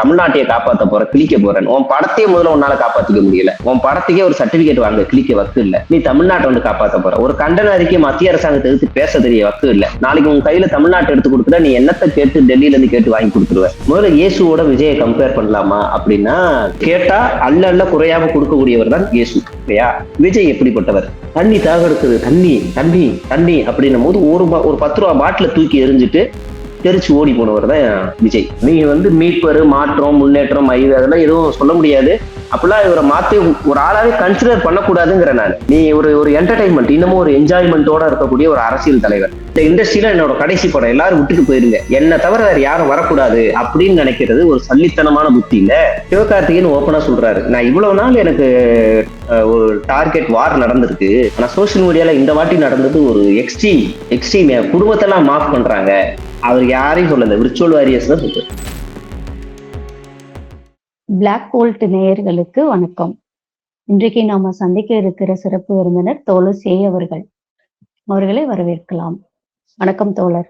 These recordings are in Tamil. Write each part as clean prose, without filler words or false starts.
தமிழ்நாட்டையே காப்பாத்த போற, கிழிக்க போறேன். உன் படத்தையே முதல்ல உன்னால காப்பாத்திக்க முடியல. உன் படத்துக்கே ஒரு சர்டிபிகேட் வாங்க கிழிக்க வக்கு இல்ல. நீ தமிழ்நாட்டை வந்து காப்பாத்த போற. ஒரு கண்டன அறிக்கை மத்திய அரசாங்கத்தை எதிர்த்து பேச தெரிய வக்கு இல்ல. நாளைக்கு உன் கையில தமிழ்நாட்டை எடுத்து கொடுத்துட்டா நீ என்னத்தை கேட்டு டெல்லியில இருந்து கேட்டு வாங்கி கொடுத்துருவ. முதல்ல இயேசுவோட விஜயை கம்பேர் பண்ணலாமா அப்படின்னா, கேட்டா அல்ல அல்ல குறையாம கொடுக்கக்கூடியவர் தான் இயேசு இல்லையா? விஜய் எப்படிப்பட்டவர்? தண்ணி தாக எடுக்குது, தண்ணி தண்ணி தண்ணி அப்படின்னும் போது ஒரு 10 ரூபா பாட்டில தூக்கி எரிஞ்சுட்டு தெரிச்சு ஓடி போனவர் தான் விஜய். நீங்க வந்து மீட்பரு, மாற்றம், முன்னேற்றம், ஐவு அதெல்லாம் எதுவும் சொல்ல முடியாது. அப்படிலாம் இவரை மாத்தி ஒரு ஆளாவே கன்சிடர் பண்ணக்கூடாதுங்கிற நான். நீ ஒரு என்டர்டைன்மெண்ட், இன்னமும் ஒரு என்ஜாய்மெண்டோட இருக்கக்கூடிய ஒரு அரசியல் தலைவர். இந்த இண்டஸ்ட்ரியில என்னோட கடைசி படம், எல்லாரும் விட்டுட்டு போயிருங்க, என்ன தவிர வேற யாரும் வரக்கூடாது அப்படின்னு நினைக்கிறது ஒரு சல்லித்தனமான புத்தி இல்ல. சிவகார்த்திகேயன் ஓப்பனா சொல்றாரு, நான் இவ்வளவு நாள் எனக்கு ஒரு டார்கெட் வார் நடந்திருக்கு, ஆனா சோசியல் மீடியால இந்த வாட்டி நடந்தது ஒரு எக்ஸ்ட்ரீம் குடும்பத்தெல்லாம் மாஃப் பண்றாங்க. அவர் யாரையும் சொல்லல, விர்ச்சுவல் வாரியர்ஸ் தான் சொல்றாரு. பிளாக் போல்ட் நேயர்களுக்கு வணக்கம். இன்றைக்கு நாம சந்திக்க இருக்கிற சிறப்பு விருந்தினர் தோழர் சே அவர்கள். அவர்களை வரவேற்கலாம். வணக்கம் தோழர்.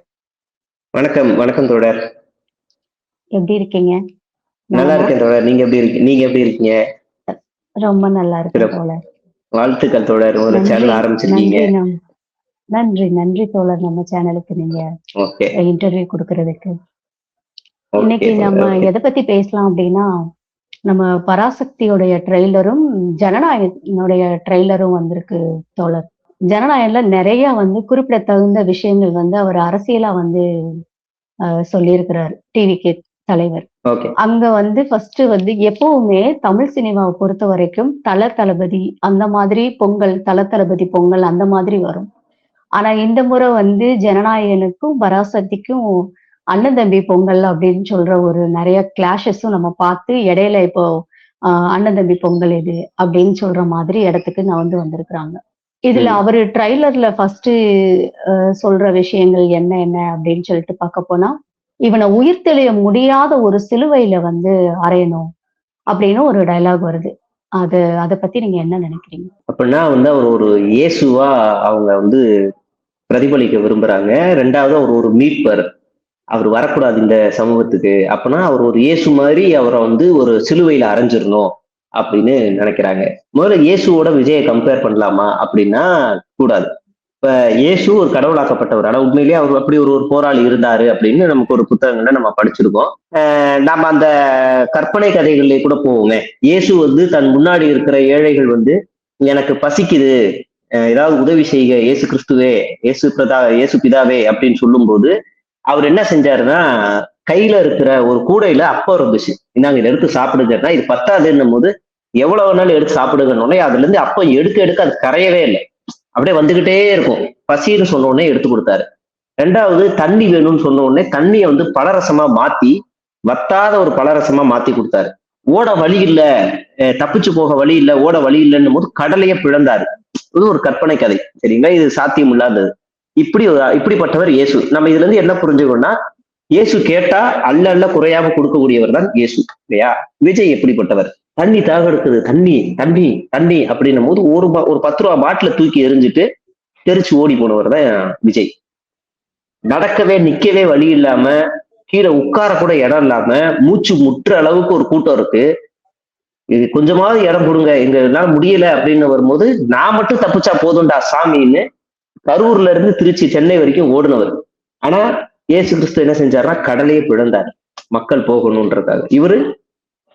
வணக்கம். வணக்கம் தோழர். எப்படி இருக்கீங்க? நல்லா இருக்கேன் தோழர். நீங்க எப்படி இருக்கீங்க? ரொம்ப நல்லா இருக்கேன் தோழர். வாழ்த்துக்கள் தோழர், ஒரு சேனல் ஆரம்பிச்சிருக்கீங்க. நன்றி தோழர், நம்ம சேனலுக்கு நீங்க இன்டர்வியூ கொடுக்கறதுக்கு. இன்னைக்கு நம்ம எதை பத்தி பேசலாம் அப்படின்னா, நம்ம பராசக்தியோடைய ட்ரெய்லரும் ஜனநாயகனுடைய ட்ரெய்லரும் வந்திருக்கு தோழர். ஜனநாயகன்ல நிறைய குறிப்பிடத்தகுந்த விஷயங்கள் அவர் அரசியலா சொல்லியிருக்கிறார் டிவிகே தலைவர். அங்க ஃபர்ஸ்ட் எப்பவுமே தமிழ் சினிமாவை பொறுத்த வரைக்கும் தளபதி அந்த மாதிரி பொங்கல், தளபதி பொங்கல் அந்த மாதிரி வரும். ஆனா இந்த முறை ஜனநாயகனுக்கும் பராசக்திக்கும் அண்ணன் தம்பி பொங்கல் அப்படின்னு சொல்ற ஒரு நிறைய கிளாஷஸும் நம்ம பார்த்து, இடையில இப்போ அண்ணன் தம்பி பொங்கல் இது அப்படின்னு சொல்ற மாதிரி இடத்துக்கு வந்திருக்கிறாங்க. இதுல அவரு ட்ரைலர்ல ஃபர்ஸ்ட் சொல்ற விஷயங்கள் என்ன அப்படின்னு சொல்லிட்டு பார்க்க போனா, இவனை உயிர் தெளிய முடியாத ஒரு சிலுவையில அறையணும் அப்படின்னு ஒரு டைலாக் வருது. அதை பத்தி நீங்க என்ன நினைக்கிறீங்க? அப்படின்னா அவர் ஒரு இயேசுவா அவங்க பிரதிபலிக்க விரும்புறாங்க. ரெண்டாவது அவர் ஒரு மீட்பர், அவர் வரக்கூடாது இந்த சமூகத்துக்கு. அப்பனா அவர் ஒரு இயேசு மாதிரி அவரை ஒரு சிலுவையில அரைஞ்சிடணும் அப்படின்னு நினைக்கிறாங்க. முதல்ல இயேசுவோட விஜயை கம்பேர் பண்ணலாமா அப்படின்னா கூடாது. இப்ப இயேசு ஒரு கடவுளாக்கப்பட்டவர், ஆனா உண்மையிலேயே அவர் அப்படி ஒரு போராளி இருந்தாரு அப்படின்னு நமக்கு ஒரு புத்தகங்களை நம்ம படிச்சிருக்கோம். நம்ம அந்த கற்பனை கதைகளிலே கூட போவோமே, இயேசு தன் முன்னாடி இருக்கிற ஏழைகள் எனக்கு பசிக்குது, ஏதாவது உதவி செய்க இயேசு கிறிஸ்துவே, இயேசு பிதாவே அப்படின்னு சொல்லும் போது அவர் என்ன செஞ்சாருன்னா, கையில இருக்கிற ஒரு கூடையில அப்பம் இருந்துச்சு, இந்தாங்க இதை எடுத்து சாப்பிடுங்கன்னா, இது பத்தாதுன்னும் போது எவ்வளவு நாள் எடுத்து சாப்பிடுங்கன்னு அதுல இருந்து அப்பம் எடுக்க அது கரையவே இல்லை, அப்படியே வந்துகிட்டே இருக்கும். பசின்னு சொன்ன உடனே எடுத்து கொடுத்தாரு. ரெண்டாவது தண்ணி வேணும்னு சொன்ன உடனே தண்ணியை பலரசமா மாத்தி, வத்தாத ஒரு பலரசமா மாத்தி கொடுத்தாரு. ஓட வழி இல்லை, தப்பிச்சு போக வழி இல்லை, ஓட வழி இல்லைன்னும் போது கடலையே பிளந்தாரு. இது ஒரு கற்பனை கதை, சரிங்களா? இது சாத்தியம் இல்லாதது. இப்படிப்பட்டவர் இயேசு. நம்ம இதுல இருந்து என்ன புரிஞ்சுக்கணும்னா, இயேசு கேட்டா அல்ல குறையாம கொடுக்கக்கூடியவர் தான் இயேசு இல்லையா? விஜய் எப்படிப்பட்டவர்? தண்ணி தாக எடுக்குது, தண்ணி தண்ணி தண்ணி அப்படின்னும் போது ஒரு 10 ரூபா பாட்டில தூக்கி எரிஞ்சுட்டு தெரிச்சு ஓடி போனவர் தான் விஜய். நடக்கவே நிக்கவே வழி இல்லாம, கீழே உட்கார கூட இடம் இல்லாம, மூச்சு முற்ற அளவுக்கு ஒரு கூட்டம் இருக்கு, இது கொஞ்சமாவது இடம் கொடுங்க, எங்களால முடியல அப்படின்னு வரும்போது, நான் மட்டும் தப்பிச்சா போதும்டா சாமின்னு கரூர்ல இருந்து திருச்சி, சென்னை வரைக்கும் ஓடுனவர். ஆனா இயேசு கிறிஸ்து என்ன செஞ்சாருன்னா, கடலையே பிளந்தார் மக்கள் போகணும்ன்றதுக்காக. இவரு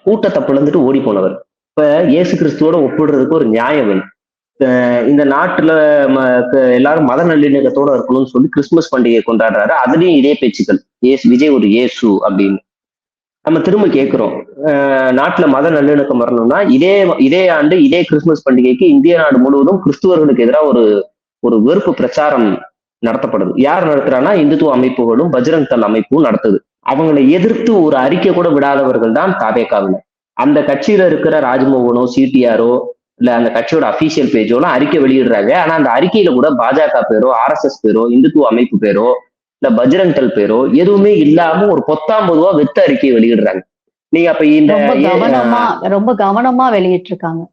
கூட்டத்தை பிளந்துட்டு ஓடி போனவர். இப்ப இயேசு கிறிஸ்துவோட ஒப்பிடுறதுக்கு ஒரு நியாயம் வேணும். இந்த நாட்டுல எல்லாரும் மத நல்லிணக்கத்தோட இருக்கணும்னு சொல்லி கிறிஸ்துமஸ் பண்டிகை கொண்டாடுறாரு. அதுலயும் இதே பேச்சுக்கள், விஜய் ஒரு இயேசு அப்படின்னு. நம்ம திரும்ப கேட்கிறோம், நாட்டுல மத நல்லிணக்கம் வரணும்னா இதே ஆண்டு இதே கிறிஸ்துமஸ் பண்டிகைக்கு இந்திய நாடு முழுவதும் கிறிஸ்துவர்களுக்கு எதிராக ஒரு வெறுப்பு பிரச்சாரம் நடத்தப்படுது. யார் நடத்துறான்னா, இந்துத்துவ அமைப்புகளும் பஜ்ரங் தள் அமைப்பும் நடத்துது. அவங்களை எதிர்த்து ஒரு அறிக்கை கூட விடாதவர்கள் தான் தாவேகாவினர். அந்த கட்சியில இருக்கிற ராஜ்மோகனோ சிடிஆரோ இல்ல அந்த கட்சியோட அபிஷியல் பேஜோலாம் அறிக்கை வெளியிடுறாங்க. ஆனா அந்த அறிக்கையில கூட பாஜக பேரோ, ஆர்எஸ்எஸ் பேரோ, இந்துத்துவ அமைப்பு பேரோ இல்ல பஜ்ரங் தள் பேரோ எதுவுமே இல்லாம ஒரு 19 வெத்த அறிக்கையை வெளியிடுறாங்க. நீங்க அப்ப ரொம்ப கவனமா வெளியிட்டு இருக்காங்க.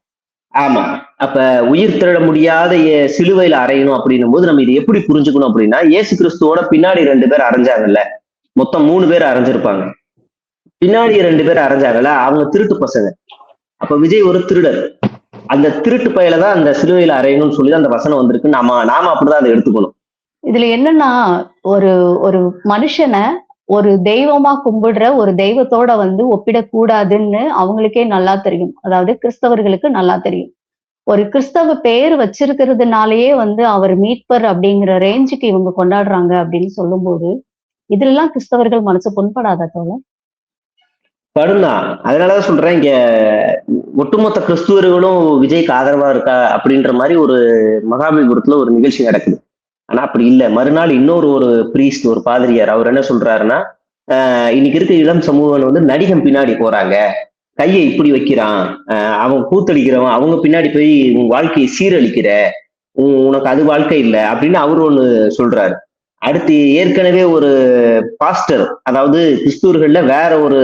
ஆமா, அப்ப உயிர் திரள முடியாத சிலுவையில அறையணும் அப்படின்னும் போது நம்ம இதை எப்படி புரிஞ்சுக்கணும் அப்படின்னா, இயேசு கிறிஸ்துவோட பின்னாடி 2 பேர் அரைஞ்சாங்கல்ல, மொத்தம் 3 பேர் அரைஞ்சிருப்பாங்க. பின்னாடி 2 பேர் அரைஞ்சாங்கல்ல, அவங்க திருட்டு பசங்க. அப்ப விஜய் ஒரு திருடர். அந்த திருட்டு பயல தான் அந்த சிலுவையில அறையணும்னு சொல்லி அந்த வசனம் வந்திருக்கு. நாம நாம அப்படிதான் அதை எடுத்துக்கணும். இதுல என்னன்னா, ஒரு ஒரு மனுஷன ஒரு தெய்வமா கும்பிடுற ஒரு தெய்வத்தோட வந்து ஒப்பிடக்கூடாதுன்னு அவங்களுக்கே நல்லா தெரியும். அதாவது கிறிஸ்தவர்களுக்கு நல்லா தெரியும். ஒரு கிறிஸ்தவ பேர் வச்சிருக்கிறதுனாலயே வந்து அவர் மீட்பர் அப்படிங்கிற ரேஞ்சுக்கு இவங்க கொண்டாடுறாங்க அப்படின்னு சொல்லும்போது, இதுலலாம் கிறிஸ்தவர்கள் மனசு புண்படாதா தோழர்? படும்தான். அதனாலதான் சொல்றேன், இங்க ஒட்டுமொத்த கிறிஸ்துவர்களும் விஜய்க்கு ஆதரவா இருக்கா அப்படின்ற மாதிரி ஒரு மகாபலிபுரத்துல ஒரு நிகழ்ச்சி நடக்குது. ஆனா அப்படி இல்ல. மறுநாள் இன்னொரு ஒரு பிரீஸ்ட், ஒரு பாதிரியார், அவர் என்ன சொல்றாருன்னா, இன்னைக்கு இருக்க இளம் சமூகம் வந்து நடிகன் பின்னாடி போறாங்க, கையை இப்படி வைக்கிறான், அவன் கூத்தடிக்கிறவன், அவங்க பின்னாடி போய் உன் வாழ்க்கையை சீரழிக்கிற, உனக்கு அது வாழ்க்கை இல்லை அப்படின்னு அவரு ஒண்ணு சொல்றாரு. அடுத்து ஏற்கனவே ஒரு பாஸ்டர், அதாவது கிறிஸ்துவர்கள்ல வேற ஒரு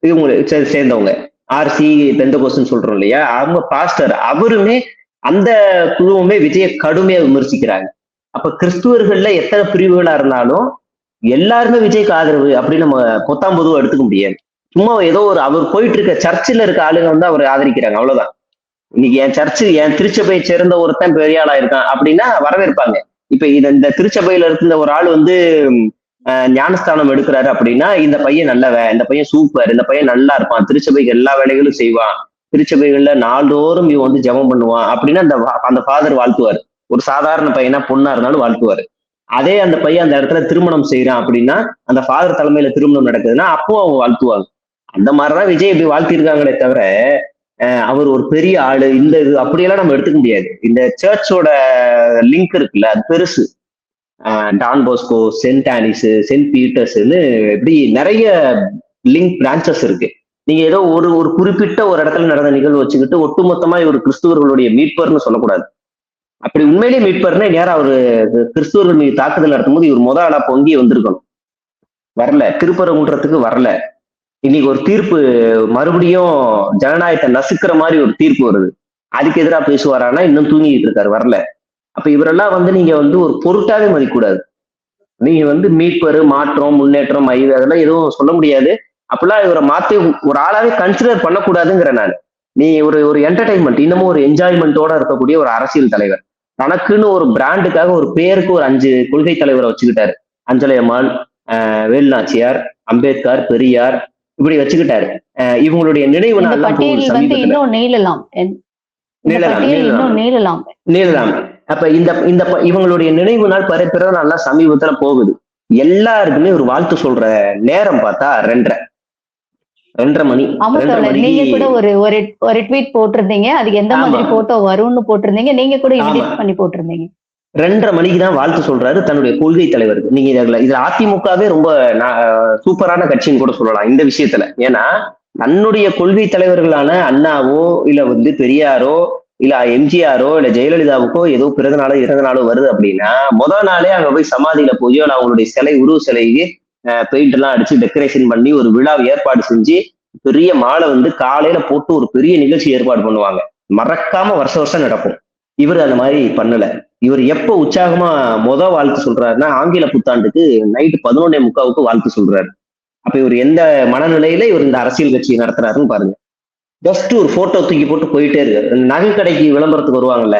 இவங்க சேர்ந்தவங்க, ஆர்சி பெந்தகோஸ்ன்னு சொல்றோம் இல்லையா, அவங்க பாஸ்டர் அவருமே அந்த குழுவுமே விஜய கடுமையா விமர்சிக்கிறாங்க. அப்ப கிறிஸ்துவர்கள்ல எத்தனை பிரிவுகளா இருந்தாலும் எல்லாருமே விஜய்க்கு ஆதரவு அப்படின்னு நம்ம பொத்தாம் பொதுவா எடுத்துக்க முடியாது. சும்மா ஏதோ ஒரு அவர் போயிட்டு இருக்க சர்ச்சில் இருக்க ஆளுங்க வந்து அவரை ஆதரிக்கிறாங்க, அவ்வளவுதான். இன்னைக்கு என் சர்ச்சு, என் திருச்சபையை சேர்ந்த ஒருத்தன் பெரிய ஆளா இருக்கான் அப்படின்னா வரவேற்பாங்க. இப்ப இந்த திருச்சபையில இருந்த ஒரு ஆள் வந்து ஞானஸ்தானம் எடுக்கிறாரு அப்படின்னா, இந்த பையன் நல்லவன், இந்த பையன் சூப்பர், இந்த பையன் நல்லா இருப்பான், திருச்சபைக்கு எல்லா வேலைகளும் செய்வான், திருச்சபைகள்ல நாள்தோறும் இவன் வந்து ஜெபம் பண்ணுவான் அப்படின்னு அந்த ஃபாதர் வாழ்த்துவார். ஒரு சாதாரண பையனா பொண்ணா இருந்தாலும் வாழ்த்துவாரு. அதே அந்த பையன் அந்த இடத்துல திருமணம் செய்யறான் அப்படின்னா, அந்த ஃபாதர் தலைமையில திருமணம் நடக்குதுன்னா அப்போ அவங்க வாழ்த்துவாங்க. அந்த மாதிரிதான் விஜய் இப்படி வாழ்த்திருக்காங்களே தவிர, அவர் ஒரு பெரிய ஆளு, இந்த இது அப்படியெல்லாம் நம்ம எடுத்துக்க முடியாது. இந்த சர்ச்சோட லிங்க் இருக்குல்ல, அது பெருசு. Don Bosco, saint Anne's, saint பீட்டர்ஸ்ன்னு இப்படி நிறைய லிங்க் பிரான்ச்சஸ் இருக்கு. நீங்க ஏதோ ஒரு ஒரு குறிப்பிட்ட ஒரு இடத்துல நடந்த நிகழ்வு வச்சுக்கிட்டு ஒட்டுமொத்தமா இவர் கிறிஸ்துவர்களுடைய மீட்பர்னு சொல்லக்கூடாது. அப்படி உண்மையிலேயே மீட்பர்னா நேரா அவரு கிறிஸ்துவர்கள் மீது தாக்குதல் நடத்தும் போது இவர் ஆளா பொங்கி வந்திருக்கணும். வரல, திருப்பரங்குன்றத்துக்கு வரல. இன்னைக்கு ஒரு தீர்ப்பு, மறுபடியும் ஜனநாயகத்தை நசுக்கிற மாதிரி ஒரு தீர்ப்பு வருது, அதுக்கு எதிராக பேசுவாரானா இன்னும் தூங்கிட்டு இருக்காரு, வரல. அப்ப இவரெல்லாம் வந்து நீங்க வந்து ஒரு பொருட்டாவே மதிக்கூடாது. நீங்க வந்து மீட்பரு, மாற்றம், முன்னேற்றம், அதெல்லாம் எதுவும் சொல்ல முடியாது. அப்பெல்லாம் இவரை மாத்தி ஒரு ஆளாவே கன்சிடர் பண்ணக்கூடாதுங்கிற நான். நீ ஒரு ஒரு என்டர்டைன்மெண்ட், இன்னமும் ஒரு என்ஜாய்மெண்டோட இருக்கக்கூடிய ஒரு அரசியல் தலைவர். தனக்குன்னு ஒரு பிராண்டுக்காக ஒரு பேருக்கு ஒரு 5 கொள்கை தலைவரை வச்சுக்கிட்டாரு. அஞ்சலை அம்மாள், வேலுநாச்சியார், அம்பேத்கர், பெரியார், இப்படி வச்சுக்கிட்டாரு. இவங்களுடைய நினைவு நாள் நீளலாம். அப்ப இந்த இவங்களுடைய நினைவு நாள், பிறந்த நாள்லாம் சமீபத்துல போகுது. எல்லாருக்குமே ஒரு வாழ்த்து சொல்ற நேரம் பார்த்தா 2:30 மணி. நீங்க கூட ஒரு ட்வீட் போட்டிருந்தீங்க, அதுக்கு எந்த மாதிரி போட்டோ வரும்னு போட்டிருந்தீங்க, நீங்க கூட எடிட் பண்ணி போட்டிருந்தீங்க. 2:30 மணிக்கு தான் வாழ்த்து சொல்றாரு தன்னுடைய கொள்கை தலைவருக்கு. நீங்க இதுல அதிமுகவே ரொம்ப சூப்பரான கட்சின்னு கூட சொல்லலாம் இந்த விஷயத்துல. ஏன்னா தன்னுடைய கொள்கை தலைவர்களான அண்ணாவோ இல்ல வந்து பெரியாரோ இல்ல எம்ஜிஆரோ இல்ல ஜெயலலிதாவுக்கோ ஏதோ பிறந்த நாளோ இறந்த நாளோ வருது அப்படின்னா முதல் நாளே அங்க போய் சமாதியில போய் அவங்களுடைய சிலை, உருவ சிலைக்கு பெயிண்ட் எல்லாம் அடிச்சு டெக்கரேஷன் பண்ணி ஒரு விழாவை ஏற்பாடு செஞ்சு பெரிய மாலை வந்து காலையில போட்டு ஒரு பெரிய நிகழ்ச்சி ஏற்பாடு பண்ணுவாங்க. மறக்காம வருஷம் நடக்கும். இவர் அந்த மாதிரி பண்ணல. இவர் எப்ப உற்சாகமா வாழ்த்து சொல்றாருன்னா ஆங்கில புத்தாண்டுக்கு நைட்டு 11:45 வாழ்த்து சொல்றாரு. அப்ப இவர் எந்த மனநிலையில இவர் இந்த அரசியல் கட்சியை நடத்துறாருன்னு பாருங்க. ஜஸ்ட் ஒரு போட்டோ தூக்கி போட்டு போயிட்டே இருக்கு. நகை கடைக்கு விளம்பரத்துக்கு வருவாங்கல்ல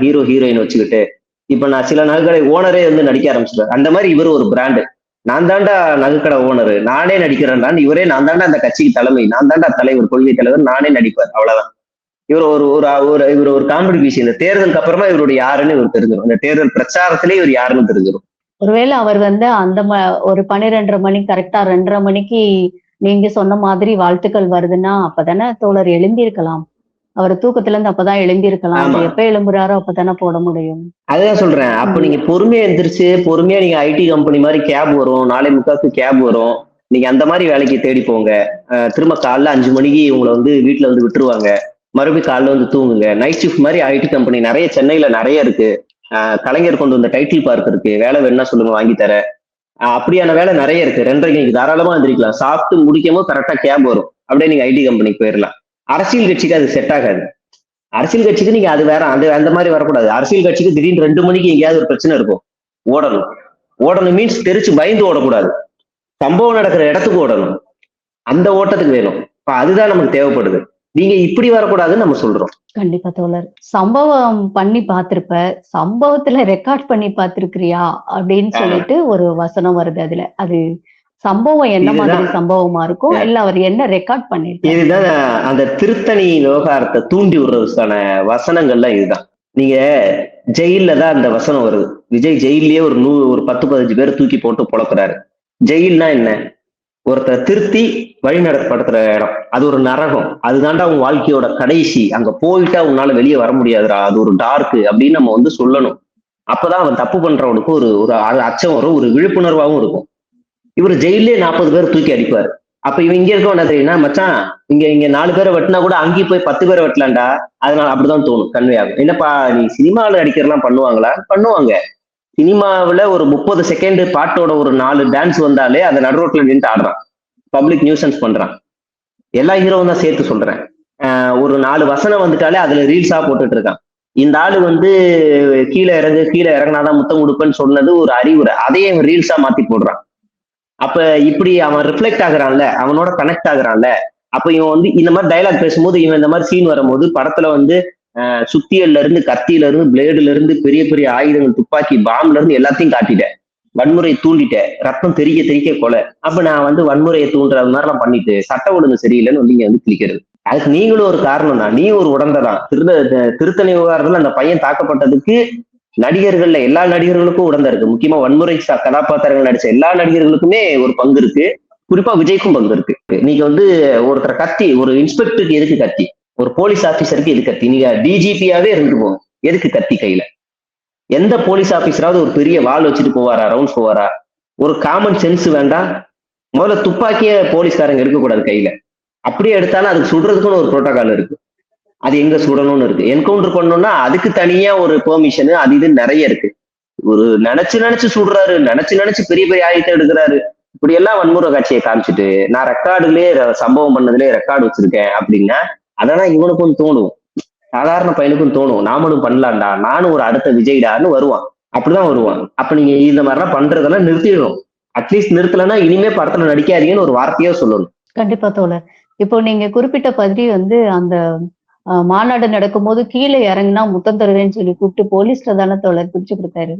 ஹீரோ ஹீரோயின் வச்சுக்கிட்டு, இப்ப நான் சில நகைக்கடை ஓனரே வந்து நடிக்க ஆரம்பிச்சிட்டாரு. அந்த மாதிரி இவர் ஒரு பிராண்டு. நான் தாண்டா நகைக்கடை ஓனரு, நானே நடிக்கிறேன், இவரே நான் தாண்டா அந்த கட்சிக்கு தலைமை, நான் தாண்டா தலைவர், கொள்கை தலைவர், நானே நடிப்பார், அவ்வளவுதான். இவர் இவர் ஒரு காமெடி பீஸ். இந்த தேர்தலுக்கு அப்புறமா இவருடைய யாருன்னு இவர் தெரிஞ்சிடும். இந்த தேர்தல் பிரச்சாரத்திலே இவர் யாருன்னு தெரிஞ்சிடும். ஒருவேளை அவர் வந்து அந்த ஒரு 12:30 மணி, கரெக்டா 2:30 மணிக்கு நீங்க சொன்ன மாதிரி வாழ்த்துக்கள் வருதுன்னா அப்பதானே தோழர் எழுந்திருக்கலாம். அவர் தூக்கத்துல இருந்து அப்பதான் எழுந்திருக்கலாம். எப்ப எழும்புறாரோ அப்பதானே போட முடியும். அதுதான் சொல்றேன். அப்ப நீங்க பொறுமையா எந்திரிச்சு பொறுமையா நீங்க ஐடி கம்பெனி மாதிரி கேப் வரும், 4:45 கேப் வரும், நீங்க அந்த மாதிரி வேலைக்கு தேடி போங்க. திரும்ப காலைல 5 மணிக்கு உங்களை வந்து வீட்டுல வந்து விட்டுருவாங்க. மறுபடியும் காலைல வந்து தூங்குங்க. நைட் ஷிஃப்ட் மாதிரி ஐடி கம்பெனி நிறைய சென்னையில நிறைய இருக்கு. கலைஞர் கொண்டு வந்த டைட்டில் பார்க் இருக்கு, வேலை வேணும்னா சொல்லுங்க வாங்கி தர. அப்படியான வேலை நிறைய இருக்கு. 2:30 தாராளமா எந்திரிக்கலாம். சாப்பிட்டு முடிக்கும் கரெக்டா கேப் வரும், அப்படியே நீங்க ஐடி கம்பெனிக்கு போயிடலாம். அரசியல் கட்சிக்கு அது செட் ஆகாது. அரசியல் கட்சிக்கு நீங்க அது வேற அந்த மாதிரி வரக்கூடாது. அரசியல் கட்சிக்கு திடீர்னு 2 மணிக்கு எங்கேயாவது ஒரு பிரச்சனை இருக்கும், ஓடணும் மீன்ஸ் தெரிச்சு பயந்து ஓடக்கூடாது. சம்பவம் நடக்கிற இடத்துக்கு ஓடணும். அந்த ஓட்டத்துக்கு வேணும். இப்ப அதுதான் நமக்கு தேவைப்படுது. நீங்க இப்படி வரக்கூடாதுன்னு நம்ம சொல்றோம். கண்டிப்பா தோழர். சம்பவம் பண்ணி பார்த்திருப்ப, சம்பவத்துல ரெக்கார்ட் பண்ணி பார்த்திருக்கிறியா? அப்படின்னு சொல்லிட்டு ஒரு வசனம் வருது அதுல. அது சம்பவம் என்ன மாதிரி இதுதான் சம்பவமா இருக்கும்? இல்ல அவர் என்ன ரெக்கார்ட் பண்ணிருக்காரு? இதுதான் அந்த திருத்தணி விவகாரத்தை தூண்டி விடுறதுக்கான வசனங்கள்லாம் இதுதான். நீங்க ஜெயில்ல தான் அந்த வசனம் வருது. விஜய் ஜெயில்லயே ஒரு 10-15 பேர் தூக்கி போட்டு பொழப்புறாரு. ஜெயில்னா என்ன? ஒருத்தர் திருத்தி வழி நடத்தப்படுத்துற இடம். அது ஒரு நரகம். அதுதான்டா உன் வாழ்க்கையோட கடைசி. அங்க போயிட்டா உன்னால வெளியே வர முடியாதுடா. அது ஒரு டார்க் அப்படின்னு நம்ம வந்து சொல்லணும். அப்பதான் அவன் தப்பு பண்றவனுக்கு ஒரு ஒரு அச்சம் வரும், ஒரு விழிப்புணர்வாகவும் இருக்கும். இவர் ஜெயிலே 40 பேர் தூக்கி அடிப்பாரு. அப்ப இவன் இங்க இருக்கவன் என்ன தெரியும்னா, மச்சான் இங்க 4 பேரை வெட்டினா கூட அங்கேயும் போய் 10 பேரை வெட்டலாம்டா. அதனால அப்படிதான் தோணும், கன்வே ஆகும். என்னப்பா நீ சினிமாவில் அடிக்கிறலாம் பண்ணுவாங்களா? பண்ணுவாங்க. சினிமாவில் ஒரு 30 செகண்ட் பாட்டோட ஒரு 4 டான்ஸ் வந்தாலே அதை நடுரோட்ல நின்று ஆடுறான், பப்ளிக் நியூசன்ஸ் பண்றான். எல்லா ஹீரோவும் தான் சேர்த்து சொல்றேன். ஒரு 4 வசனம் வந்துட்டாலே அதுல ரீல்ஸா போட்டுட்டு இருக்கான். இந்த ஆளு வந்து கீழே இறங்குனாதான் முத்தம் கொடுப்பேன்னு சொன்னது ஒரு அறிவுரை, அதையே ரீல்ஸா மாத்தி போடுறான். அப்ப இப்படி அவன் ரிஃப்ளெக்ட் ஆகுறான்ல, அவனோட கனெக்ட் ஆகுறான்ல. அப்ப இவன் வந்து இந்த மாதிரி டைலாக் பேசும்போது, இவன் இந்த மாதிரி சீன் வரும்போது படத்துல வந்து சுத்தியல்ல இருந்து, கத்தியில இருந்து, பிளேடுல இருந்து, பெரிய பெரிய ஆயுதங்கள், துப்பாக்கி, பாம்புல இருந்து எல்லாத்தையும் காட்டிட்டேன். வன்முறையை தூண்டிட்டேன், ரத்தம் தெறிக்க தெறிக்க கொலை. அப்ப நான் வந்து வன்முறையை தூண்டுற மாதிரிலாம் பண்ணிட்டு சட்ட ஒழுங்கு சரியில்லைன்னு வந்து இங்க வந்து கிளிக்கிறது. அதுக்கு நீங்களும் ஒரு காரணம் தான். நீ ஒரு உடந்தைதான். திருத்தணி விவகாரத்துல அந்த பையன் தாக்கப்பட்டதுக்கு நடிகர்கள்ல எல்லா நடிகர்களுக்கும் உடந்தை இருக்கு. முக்கியமா வன்முறை கதாபாத்திரங்கள் நடிச்ச எல்லா நடிகர்களுக்குமே ஒரு பங்கு இருக்கு. குறிப்பா விஜய்க்கும் பங்கு இருக்கு. நீங்க வந்து ஒருத்தர் கத்தி, ஒரு இன்ஸ்பெக்டருக்கு எதுக்கு கத்தி? ஒரு போலீஸ் ஆபீசருக்கு எது கத்தி? நீங்க டிஜிபியாவே இருந்துட்டு போங்க, எதுக்கு கத்தி கையில? எந்த போலீஸ் ஆபீசராவது ஒரு பெரிய வாள் வச்சுட்டு போவாரா? ரவுண்ட்ஸ் போவாரா? ஒரு காமன் சென்ஸ் வேண்டாம்? முதல்ல துப்பாக்கிய போலீஸ்காரங்க எடுக்கக்கூடாது கையில. அப்படியே எடுத்தாலும் அதுக்கு சுடுறதுக்குன்னு ஒரு புரோட்டோகால் இருக்கு. அது எங்க சுடணும்னு இருக்கு. என்கவுண்டர் பண்ணணும்னா அதுக்கு தனியா ஒரு பெர்மிஷன், அது இது நிறைய இருக்கு. ஒரு நினைச்சு சுடுறாரு, நினைச்சு பெரிய பெரிய ஆயுதத்தை எடுக்கிறாரு. இப்படி எல்லாம் வன்முறை காட்சியை காமிச்சிட்டு நான் ரெக்கார்டுலயே சம்பவம் பண்ணதுலயே ரெக்கார்டு வச்சிருக்கேன் அப்படின்னா, அதெல்லாம் இவனுக்கும் தோணும், சாதாரண பையனுக்கும் தோணும். நாமளும் பண்ணலாம்டா, நானும் ஒரு அடுத்த விஜய்டான்னு வருவான். அப்படிதான் வருவான். அப்ப நீங்க இந்த மாதிரிலாம் பண்றதெல்லாம் நிறுத்திடணும். அட்லீஸ்ட் நிறுத்தலைன்னா இனிமே படத்துல நடிக்காதீங்கன்னு ஒரு வார்த்தையோ சொல்லணும். கண்டிப்பா தோழர். இப்போ நீங்க குறிப்பிட்ட பகுதி வந்து அந்த மாநாடு நடக்கும்போது கீழே இறங்குனா முத்தம் தருவேன்னு சொல்லி கூப்பிட்டு போலீஸ்ல தானே தோழர் பிடிச்சு கொடுத்தாரு.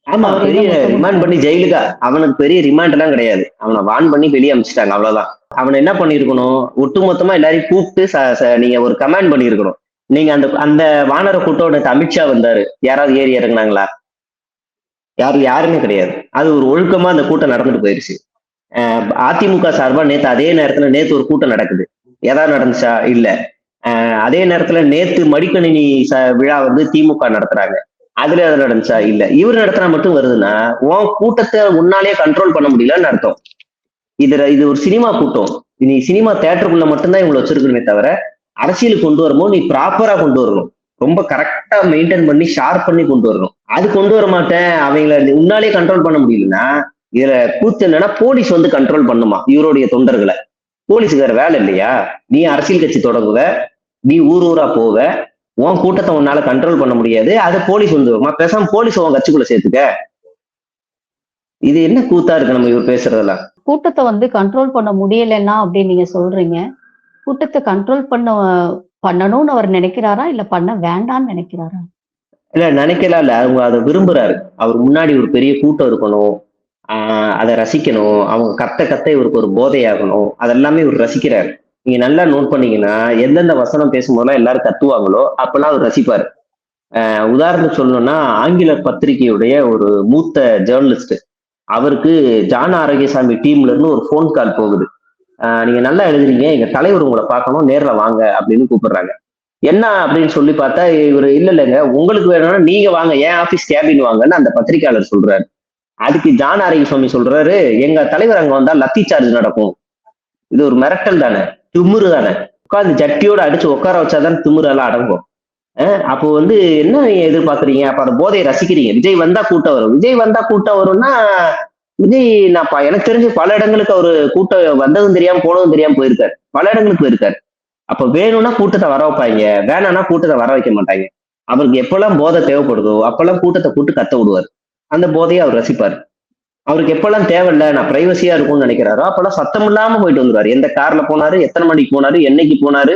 ஆமா, பெரிய ரிமாண்ட் பண்ணி ஜெயிலுக்கா. அவனுக்கு பெரிய ரிமாண்ட் எல்லாம் கிடையாது. அவனை வான் பண்ணி வெளியே அமிச்சிட்டாங்க, அவ்வளவுதான். அவனை என்ன பண்ணிருக்கணும், ஒட்டுமொத்தமா எல்லாரையும் கூப்பிட்டு நீங்க ஒரு கமாண்ட் பண்ணிருக்கணும். நீங்க அந்த அந்த வானர கூட்டோட அமித்ஷா வந்தாரு, யாராவது ஏறி இறங்குனாங்களா? யாருமே கிடையாது. அது ஒரு ஒழுக்கமா அந்த கூட்டம் நடந்துட்டு போயிருச்சு. அதிமுக சார்பா அதே நேரத்துல நேத்து ஒரு கூட்டம் நடக்குது. ஏதாவது நடந்துச்சா? இல்ல. அதே நேரத்துல நேத்து மடிக்கணினி விழா வந்து திமுக நடத்துறாங்க. அதுல எதாவது நடந்துச்சா? இல்ல. இவர் நடத்தினா மட்டும் வருதுன்னா உன் கூட்டத்தை உன்னாலேயே கண்ட்ரோல் பண்ண முடியலன்னு அர்த்தம். இது ஒரு சினிமா கூட்டம். நீ சினிமா தியேட்டருக்குள்ள மட்டும்தான் இவங்களை வச்சிருக்கணுமே தவிர, அரசியல் கொண்டு வரும்போது நீ ப்ராப்பரா கொண்டு வரணும். ரொம்ப கரெக்டா மெயின்டைன் பண்ணி ஷார்ப் பண்ணி கொண்டு வரணும். அது கொண்டு வர மாட்டேன், அவங்களை உன்னாலே கண்ட்ரோல் பண்ண முடியலன்னா, இதுல கூத்து என்னன்னா போலீஸ் வந்து கண்ட்ரோல் பண்ணுமா இவருடைய தொண்டர்களை. போலீஸுக்கு வேற வேலை இல்லையா? நீ அரசியல் கட்சி தொடங்குவ, நீ ஊரா போவ, உன் கூட்டத்தை உன்னால கண்ட்ரோல் பண்ண முடியாது, அதை போலீஸ் வந்து பேசாம போலீஸ் உன் கட்சிக்குள்ள சேர்த்துக்க. இது என்ன கூத்தா இருக்கு நம்ம இவர் பேசுறதெல்லாம்? கூட்டத்தை வந்து கண்ட்ரோல் பண்ண முடியலன்னா அப்படின்னு நீங்க சொல்றீங்க. கூட்டத்தை கண்ட்ரோல் பண்ணணும்னு அவர் நினைக்கிறாரா, இல்ல பண்ண வேண்டாம்னு நினைக்கிறாரா? இல்ல நினைக்கலாம், இல்ல அவங்க அதை விரும்புறாரு. அவர் முன்னாடி ஒரு பெரிய கூட்டம் இருக்கணும், அதை ரசிக்கணும், அவங்க கத்த இவருக்கு ஒரு போதையாகணும், அதெல்லாமே இவர் ரசிக்கிறாரு. நீங்க நல்லா நோட் பண்ணீங்கன்னா, எந்தெந்த வசனம் பேசும்போதெல்லாம் எல்லாரும் கத்துவாங்களோ அப்பெல்லாம் அவர் ரசிப்பாரு. உதாரணத்துக்கு சொல்லணும்னா, ஆங்கில பத்திரிகையுடைய ஒரு மூத்த ஜேர்னலிஸ்ட், அவருக்கு ஜான் ஆரோக்கியசாமி டீம்ல இருந்து ஒரு போன் கால் போகுது. நீங்க நல்லா எழுதுறீங்க, எங்க தலைவர் உங்களை பார்க்கணும், நேர்ல வாங்க அப்படின்னு கூப்பிடுறாங்க. என்ன அப்படின்னு சொல்லி பார்த்தா, இவர் இல்லைங்க, உங்களுக்கு வேணும்னா நீங்க வாங்க, என் ஆபீஸ் கேபின் வாங்கன்னு அந்த பத்திரிகையாளர் சொல்றாரு. அதுக்கு ஜான் ஆரோக்கியசாமி சொல்றாரு, எங்க தலைவர் அங்க வந்தா லத்தி சார்ஜ் நடக்கும். இது ஒரு மிரட்டல் தானே, திமுரு தானே. உட்காந்து ஜட்டியோட அடிச்சு உட்கார வச்சாதான் திமுரு எல்லாம் அடங்கும். அப்போ வந்து என்ன நீங்க எதிர்பார்க்குறீங்க? அப்ப அந்த போதையை ரசிக்கிறீங்க. விஜய் வந்தா கூட்டம் வரும், விஜய் வந்தா கூட்டம் வரும்னா, விஜய் நான் எனக்கு தெரிஞ்சு பல இடங்களுக்கு அவரு கூட்டம் வந்ததும் தெரியாம போனதும் தெரியாம போயிருக்காரு, பல இடங்களுக்கு போயிருக்காரு. அப்ப வேணும்னா கூட்டத்தை வர வைப்பாங்க, வேணாம்னா கூட்டத்தை வர வைக்க மாட்டாங்க. அவருக்கு எப்பெல்லாம் போதை தேவைப்படுதோ அப்பெல்லாம் கூட்டத்தை கூட்டு கத்த விடுவார். அந்த போதையை அவர் ரசிப்பார். அவருக்கு எப்பெல்லாம் தேவையில்ல நான் பிரைவசியா இருக்கும்னு நினைக்கிறாரோ அப்பெல்லாம் சத்தம் இல்லாம போயிட்டு வந்துருவாரு. எந்த கார்ல போனாரு, எத்தனை மணிக்கு போனாரு, என்னைக்கு போனாரு,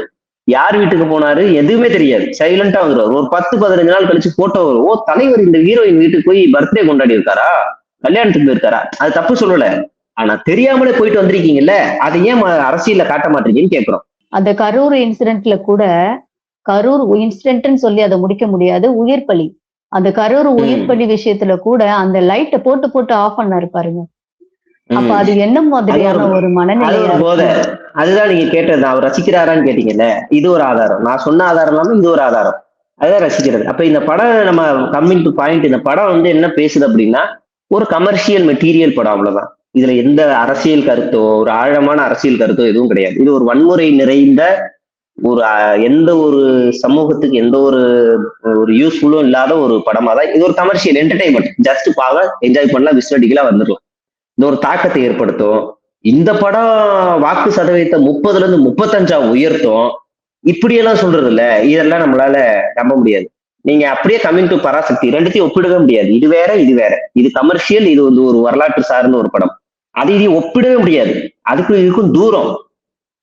யார் வீட்டுக்கு போனாரு, எதுவுமே தெரியாது. சைலண்டா வந்துருவாரு. ஒரு 10-15 நாள் கழிச்சு போட்டோ வரும். ஓ, தலைவர் இந்த ஹீரோயின் வீட்டுக்கு போய் பர்த்டே கொண்டாடி இருக்காரா, கல்யாணத்துக்கு போயிருக்காரா? அது தப்பு சொல்லல. ஆனா தெரியாமலே போயிட்டு வந்திருக்கீங்கல்ல, அதை ஏன் அரசியல்ல காட்ட மாட்டீங்கன்னு கேட்கிறோம். அந்த கரூர் இன்சிடென்ட்ல கூட, கரூர் இன்சிடென்ட்னு சொல்லி அதை முடிக்க முடியாது, உயிர் பலி. அந்த கரூர் உயிர் பலி விஷயத்துல கூட அந்த லைட்டை போட்டு போட்டு ஆஃப் பண்ணாரு பாருங்க. அப்ப அது என்ன மாதிரியான ஒரு மனநிலையா போத. அதுதான் நீங்க கேட்டது, அவர் ரசிக்கிறாரான்னு கேட்டீங்கல்ல, இது ஒரு ஆதாரம். நான் சொன்ன ஆதாரம் இல்லாம இது ஒரு ஆதாரம். அதுதான் ரசிக்கிறது. அப்ப இந்த படம் நம்ம கம்மிங் டு பாயிண்ட், இந்த படம் வந்து என்ன பேசுது அப்படின்னா, ஒரு கமர்ஷியல் மெட்டீரியல் படம், அவ்வளவுதான். இதுல எந்த அரசியல் கருத்தோ, ஒரு ஆழமான அரசியல் கருத்தோ எதுவும் கிடையாது. இது ஒரு வன்முறை நிறைந்த ஒரு எந்த ஒரு சமூகத்துக்கு எந்த ஒரு யூஸ்ஃபுல்லும் இல்லாத ஒரு படமா தான். இது ஒரு கமர்ஷியல் என்டர்டைன்மெண்ட், ஜஸ்ட் பார்க்க என்ஜாய் பண்ணலாம், விஸ்வடிகளா வந்துடலாம். இந்த ஒரு தாக்கத்தை ஏற்படுத்தும். இந்த படம் வாக்கு சதவீதத்தை 30-35 உயர்த்தும். இப்படியெல்லாம் சொல்றது இல்ல, இதெல்லாம் நம்மளால நம்ப முடியாது. நீங்க அப்படியே கம்மிங் டு பராசக்தி ரெண்டுத்தையும் ஒப்பிடவே முடியாது. இது வேற இது வேற. இது கமர்ஷியல், இது வந்து ஒரு வரலாற்று சார்ந்த ஒரு படம். அது இது ஒப்பிடவே முடியாது. அதுக்கும் இதுக்கும் தூரம்.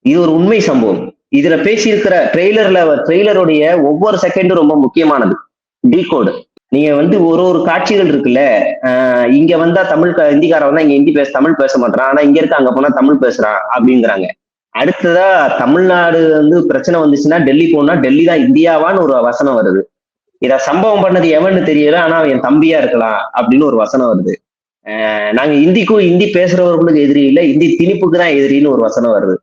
இது ஒரு உண்மை சம்பவம். இதுல பேசியிருக்கிற ட்ரெய்லருடைய ஒவ்வொரு செகண்டும் ரொம்ப முக்கியமானது. டீகோடு. நீங்க வந்து ஒரு காட்சிகள் இருக்குல்ல, இங்க வந்தா ஹிந்திக்காரன் வந்தா இங்க ஹிந்தி தமிழ் பேச மாட்டான், ஆனா இங்க இருக்க அங்க போனா தமிழ் பேசுறான் அப்படிங்கிறாங்க. அடுத்ததா தமிழ்நாடு வந்து பிரச்சனை வந்துச்சுன்னா டெல்லி போனா டெல்லி தான் இந்தியாவான்னு ஒரு வசனம் வருது. இத சம்பவம் பண்ணது எவன்னு தெரியல, ஆனா அவன் என் தம்பியா இருக்கலாம் அப்படின்னு ஒரு வசனம் வருது. நாங்க ஹிந்தி பேசுறவர்களுக்கு எதிரி இல்லை, ஹிந்தி திணிப்புக்கு தான் எதிரின்னு ஒரு வசனம் வருது.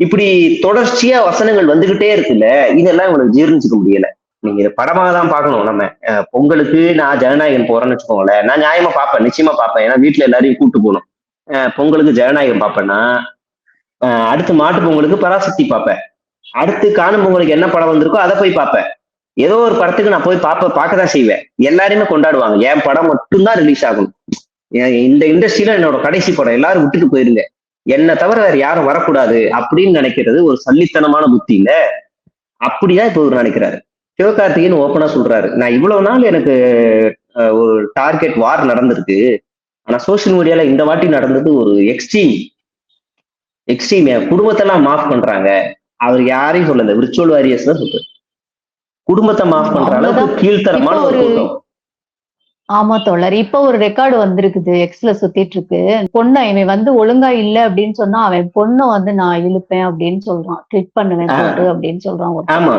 இப்படி தொடர்ச்சியா வசனங்கள் வந்துகிட்டே இருக்குல்ல, இதெல்லாம் உங்களுக்கு ஜீர்ணிச்சுக்க முடியல. நீங்க இதை படமாக தான் பார்க்கணும். நம்ம பொங்கலுக்கு நான் ஜனநாயகன் போறேன்னு வச்சுக்கோங்களேன், நான் நியாயமா பார்ப்பேன், நிச்சயமா பார்ப்பேன். ஏன்னா வீட்டுல எல்லாரையும் கூப்பிட்டு போகணும். பொங்கலுக்கு ஜனநாயகம் பார்ப்பேன்னா, அடுத்து மாட்டு பொங்கலுக்கு பராசக்தி பார்ப்பேன். அடுத்து காணும் பொங்கலுக்கு என்ன படம் வந்திருக்கோ அதை போய் பார்ப்பேன். ஏதோ ஒரு படத்துக்கு நான் போய் பார்க்கதான் செய்வேன். எல்லாருமே கொண்டாடுவாங்க, என் படம் மட்டும்தான் ரிலீஸ் ஆகணும். இந்த இண்டஸ்ட்ரியில என்னோட கடைசி படம், எல்லாரும் விட்டுட்டு போயிருங்க, என்னை தவிர வேற யாரும் வரக்கூடாது அப்படின்னு நினைக்கிறது ஒரு சல்லித்தனமான புத்தி இல்ல. அப்படிதான் இப்ப இவர் நினைக்கிறாரு. சிவகார்த்திகேயன் ஓப்பனா சொல்றாரு, நான் இவ்வளவு நாள் எனக்கு ஒரு டார்கெட் வார் நடந்திருக்கு, ஆனா சோசியல் மீடியால இந்த வாட்டி நடந்தது ஒரு எக்ஸ்ட்ரீம். என் குடும்பத்தெல்லாம் மாஃப் பண்றாங்க. அவர் யாரையும் சொல்லல, விர்ச்சுவல் வாரியர்ஸ் தான் சொல்றாரு. குடும்பத்தை மாஃப் பண்ற அளவுக்கு கீழ்த்தரமான ஒரு கூட்டம். ஆமா தோழர், இப்ப ஒரு ரெக்கார்டு வந்திருக்குது, எக்ஸ்ல சுத்திட்டு இருக்கு. பொண்ணு இவன் வந்து ஒழுங்கா இல்ல அப்படின்னு சொன்னா அவன் பொண்ணை வந்து நான் இழுப்பேன் அப்படின்னு சொல்றான், ட்விட் பண்ணுவேன் அப்படின்னு சொல்றான். ஆமா,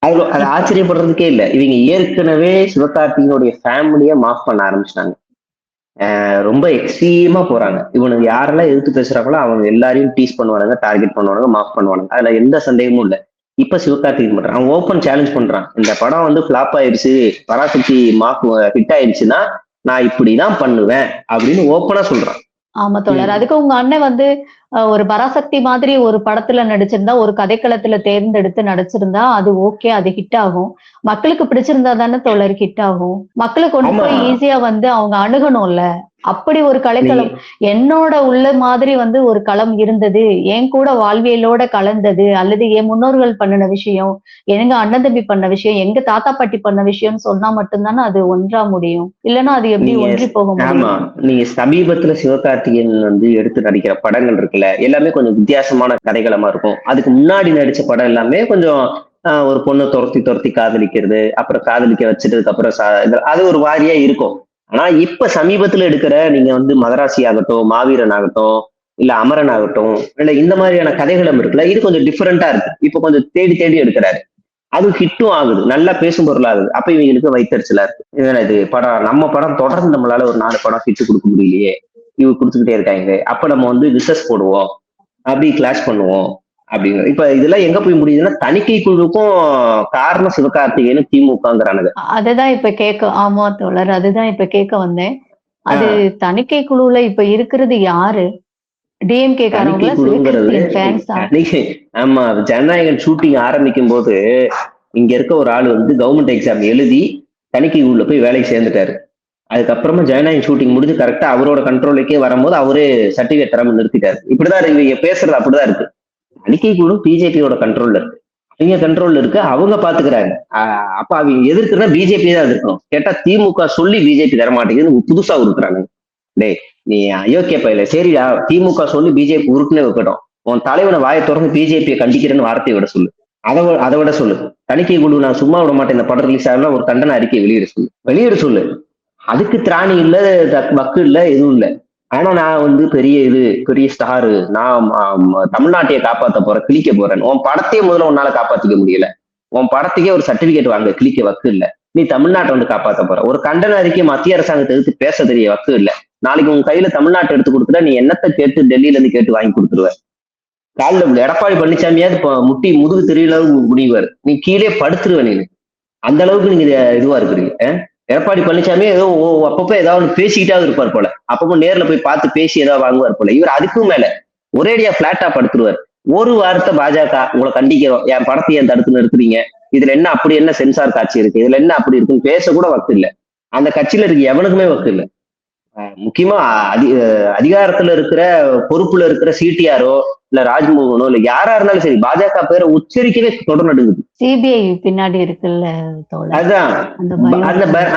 அது ஆச்சரியப்படுறதுக்கே இல்ல. இவங்க ஏற்கனவே சிவகார்த்திகனுடைய ஃபேமிலிய மாஃப் பண்ண ஆரம்பிச்சிட்டாங்க. ரொம்ப எக்ஸ்ட்ரீமா போறாங்க. இவனுக்கு யாரெல்லாம் எதிர்த்து பேசுறாங்களோ அவங்க எல்லாரையும் டீஸ் பண்ணுவானுங்க, டார்கெட் பண்ணுவானுங்க, மாஃப் பண்ணுவானுங்க. அதுல எந்த சந்தேகமும் இல்லை. இப்ப சிவகார்த்திகேயன் பண்றான், அவன் ஓப்பன் சேலஞ்ச் பண்றான், இந்த படம் வந்து பிளாப் ஆயிடுச்சு, பராசக்தி ஹிட் ஆயிடுச்சுன்னா நான் இப்படிதான் பண்ணுவேன் அப்படின்னு ஓப்பனா சொல்றான். ஆமா தோழர், அதுக்கு உங்க அண்ணன் வந்து ஒரு பராசக்தி மாதிரி ஒரு படத்துல நடிச்சிருந்தா, ஒரு கதைக்களத்துல தேர்ந்தெடுத்து நடிச்சிருந்தா அது ஓகே, அது ஹிட் ஆகும். மக்களுக்கு பிடிச்சிருந்தா தானே தோழர் ஹிட் ஆகும். மக்களுக்கு கொண்டு போய் ஈஸியா வந்து அவங்க அணுகணும்ல. அப்படி ஒரு கலைக்களம் என்னோட உள்ள மாதிரி வந்து ஒரு களம் இருந்தது, என் கூட வாழ்வியலோட கலந்தது, அல்லது என் முன்னோர்கள் பண்ணின விஷயம், எங்க அண்ணன் தம்பி பண்ண விஷயம், எங்க தாத்தா பாட்டி பண்ண விஷயம்னு சொன்னா மட்டும்தானே அது ஒன்றா முடியும். இல்லைன்னா அது எப்படி ஒன்றி போக முடியும்? நீங்க சமீபத்துல சிவகார்த்திகேயன் வந்து எடுத்து நடிக்கிற படங்கள் இருக்குல்ல, எல்லாமே கொஞ்சம் வித்தியாசமான கதைகளமா இருக்கும். அதுக்கு முன்னாடி நடிச்ச படம் எல்லாமே கொஞ்சம் ஒரு பொண்ணை துரத்தி காதலிக்கிறது, அப்புறம் காதலிக்க வச்சுட்டதுக்கு அப்புறம் அது ஒரு வாரியா இருக்கும். ஆனா இப்ப சமீபத்துல எடுக்கிற நீங்க வந்து மதராசி ஆகட்டும், மாவீரன் ஆகட்டும், இல்ல அமரன் ஆகட்டும், இல்ல இந்த மாதிரியான கதைகளும் இருக்குல்ல, இது கொஞ்சம் டிஃபரெண்டா இருக்கு. இப்ப கொஞ்சம் தேடி எடுக்கிறாரு, அது ஹிட்டும் ஆகுது, நல்லா பேசும் பொருள் ஆகுது. அப்ப இவங்களுக்கு வைத்தறிச்சலா இருக்கு, இது படம் நம்ம படம் தொடர்ந்து நம்மளால ஒரு 4 படம் ஹிட் கொடுக்க முடியலையே, இவங்க கொடுத்துக்கிட்டே இருக்காங்க, அப்ப நம்ம வந்து விசஸ் போடுவோம், அப்படி கிளாஷ் பண்ணுவோம் அப்படிங்கிற. இப்ப இதெல்லாம் எங்க போய் முடியுதுன்னா தணிக்கை குழுவுக்கும் காரணம் சிவகார்த்திகேயன் திமுகங்கிறானுங்க. அதுதான் இப்ப கேட்க. ஆமா தோழர், அதுதான் இப்ப கேட்க வந்தேன். அது தணிக்கை குழுல இப்ப இருக்கிறது யாரு? டிஎம்கே காரங்க. ஆமா, ஜனநாயகன் ஷூட்டிங் ஆரம்பிக்கும் போது இங்க இருக்க ஒரு ஆள் வந்து கவர்மெண்ட் எக்ஸாம் எழுதி தணிக்கை குழுல போய் வேலைக்கு சேர்ந்துட்டாரு. அதுக்கப்புறமா ஜனநாயகன் ஷூட்டிங் முடிஞ்சு கரெக்டா அவரோட கண்ட்ரோலுக்கே வரும்போது அவரே சர்டிபிகேட் தராம நிறுத்திட்டாரு. இப்படிதான் இவங்க பேசுறது, அப்படிதான் இருக்கு. தணிக்கை குழு பிஜேபியோட கண்ட்ரோல்ல இருக்கு, அவங்க கண்ட்ரோல்ல இருக்கு, அவங்க பாத்துக்கிறாங்க. அப்ப அவங்க எதிர்க்கிறதா பிஜேபி தான் எதிர்க்கணும். கேட்டா திமுக சொல்லி பிஜேபி தர மாட்டேங்குதுன்னு புதுசா இருக்கிறாங்க. டேய், நீ அயோக்கிய பயில சரிடா, திமுக சொல்லி பிஜேபி உறுப்பினர் வைக்கட்டும், உன் தலைவனை வாயை திறந்து பிஜேபியை கண்டிக்கிறேன்னு வார்த்தையை விட சொல்லு. அதை விட சொல்லு. தணிக்கை குழு நான் சும்மா விட மாட்டேன், இந்த படம் ரிலீஸ் ஆகலாம் ஒரு கண்டன அறிக்கையை வெளியிட சொல்லு. அதுக்கு திராணி இல்ல, வக்கு இல்ல, எதுவும் இல்லை. ஆனா நான் வந்து பெரிய ஸ்டாரு, நான் தமிழ்நாட்டையே காப்பாத்த போறேன், கிழிக்க போறேன். உன் படத்தையே முதல்ல உன்னால காப்பாத்திக்க முடியல. உன் படத்துக்கே ஒரு சர்டிபிகேட் வாங்க கிழிக்க வக்கு இல்ல. நீ தமிழ்நாட்டை வந்து காப்பாத்த போற. ஒரு கண்டன அறிக்கை மத்திய அரசாங்கத்தை எதிர்த்து பேச தெரிய வக்கு இல்ல. நாளைக்கு உன் கையில தமிழ்நாட்டை எடுத்து கொடுத்துட்டா நீ என்னத்தை கேட்டு டெல்லியில இருந்து கேட்டு வாங்கி கொடுத்துருவ. காலில் எடப்பாடி பழனிசாமியாவது முட்டி முதுகு தெரியல முடிவார், நீ கீழே படுத்துருவ. நீ அந்த அளவுக்கு நீங்க இதுவா இருக்கிறீங்க. எடப்பாடி பழனிசாமி ஏதோ அப்பப்போ ஏதாவது பேசிக்கிட்டாவது இருப்பார் போல, அப்பப்போ நேர்ல போய் பார்த்து பேசி ஏதாவது வாங்குவார் போல. இவர் அதுக்கும் மேல ஒரேடியா பிளாட்டா படுத்துருவார். ஒரு வார்த்தை பாஜக உங்களை கண்டிக்கிறோம், என் படத்தை ஏன் தடுத்து நிறுத்துறீங்க, இதுல என்ன அப்படி என்ன சென்சார் காட்சி இருக்கு, இதுல என்ன அப்படி இருக்குன்னு பேச கூட வக்கு இல்லை. அந்த கட்சியில இருக்கு எவனுக்குமே வக்கு இல்லை. முக்கியமா அதிகாரத்துல இருக்கிற பொறுப்புல இருக்கிற சிடிஆரோ இல்ல ராஜ்மோகனோ இல்ல யாரா இருந்தாலும் சரி, பாஜக பேரை உச்சரிக்கவே தொடர் நடுங்குது. சிபிஐ பின்னாடி இருக்குல்ல, அதுதான்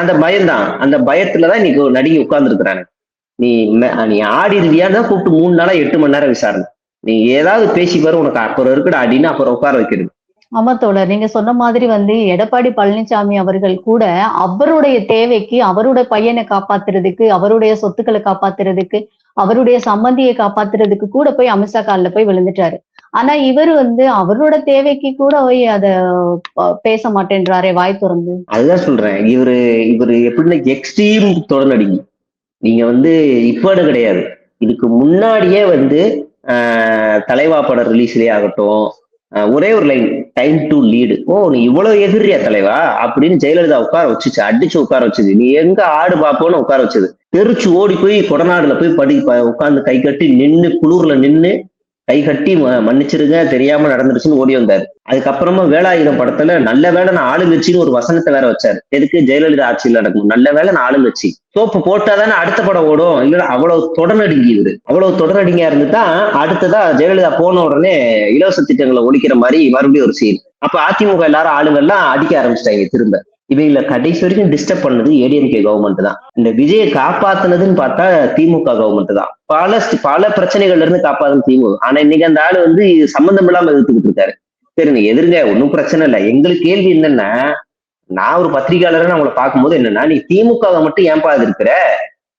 அந்த பயம்தான். அந்த பயத்துலதான் இன்னைக்கு நடுங்கி உட்கார்ந்து இருக்கிறாங்க. நீ ஆடி இருக்கியான்னு கூப்பிட்டு 3 நாளா 8 மணி நேரம் விசாரணை. நீ ஏதாவது பேசி பாரு, உனக்கு அப்புறம் இருக்குடா அப்படின்னு அப்புறம் உட்கார வைக்கிறது. ஆமா தோழர், நீங்க சொன்ன மாதிரி வந்து எடப்பாடி பழனிசாமி அவர்கள் கூட அவருடைய தேவைக்கு, அவருடைய பையனை காப்பாத்துறதுக்கு, அவருடைய சொத்துக்களை காப்பாத்துறதுக்கு, அவருடைய சம்பந்தியை காப்பாத்துறதுக்கு கூட போய் அமித்ஷா காலில் போய் விழுந்துட்டாரு. ஆனா இவர் வந்து அவரோட தேவைக்கு கூட போய் அத பேச மாட்டேன்றாரே வாய் திறந்து. அதுதான் சொல்றேன், இவரு எப்படின்னா எக்ஸ்ட்ரீம் தொடர்நடிகை. நீங்க வந்து இப்போடு கிடையாது, இதுக்கு முன்னாடியே வந்து தலைவா படம் ரிலீஸ்லயே ஆகட்டும், ஒரே ஒரு லைன், டைம் டு லீடு. ஓ நீ இவ்வளவு எதிரியா தலைவா அப்படின்னு ஜெயலலிதா உட்கார வச்சுச்சு, அடிச்சு உட்கார வச்சது. நீ எங்க ஆடு பாப்போன்னு உட்கார வச்சது. தெரிச்சு ஓடி போய் கொடநாடுல போய் உட்கார்ந்து கை கட்டி நின்று, குளூர்ல நின்று கை கட்டி மன்னிச்சிருங்க தெரியாம நடந்துருச்சுன்னு ஓடி வந்தாரு. அதுக்கப்புறமா வேலாயுதம் படத்துல நல்ல வேலை நான் ஆளுங்கட்சின்னு ஒரு வசனத்தை வேற வச்சாரு. எதுக்கு? ஜெயலலிதா ஆட்சியில் நடக்கும், நல்ல வேலை நான் ஆளுங்கட்சி. சோப்பு போட்டாதானே அடுத்த படம் ஓடும். இல்ல அவ்வளவு தொடர்நடுங்கி இவரு, அவ்வளவு தொடர்நடுங்கியா இருந்துதான் அடுத்ததா ஜெயலலிதா போன உடனே இலவச திட்டங்களை ஒழிக்கிற மாதிரி மறுபடியும் ஒரு சீன். அப்ப அதிமுக எல்லாரும் ஆளுங்கள்லாம் அடிக்க ஆரம்பிச்சிட்டாங்க திரும்ப. இவையில கடைசி வரைக்கும் டிஸ்டர்ப் பண்ணது ஏடிஎம்கே கவர்மெண்ட் தான். இந்த விஜயை காப்பாத்துனதுன்னு பார்த்தா திமுக கவர்மெண்ட் தான். பல பிரச்சனைகள்ல இருந்து காப்பாதுன்னு திமுக. ஆனா இன்னைக்கு அந்த ஆளு வந்து சம்பந்தம் இல்லாம எதிர்த்துக்கிட்டு இருக்காரு. சரி நீ எதிர்ங்க, ஒன்னும் பிரச்சனை இல்லை. எங்களுக்கு கேள்வி என்னன்னா, நான் ஒரு பத்திரிகையாளர் அவங்களை பார்க்கும்போது என்னன்னா, நீ திமுகவை மட்டும் ஏன்பா எதிர்க்கிற,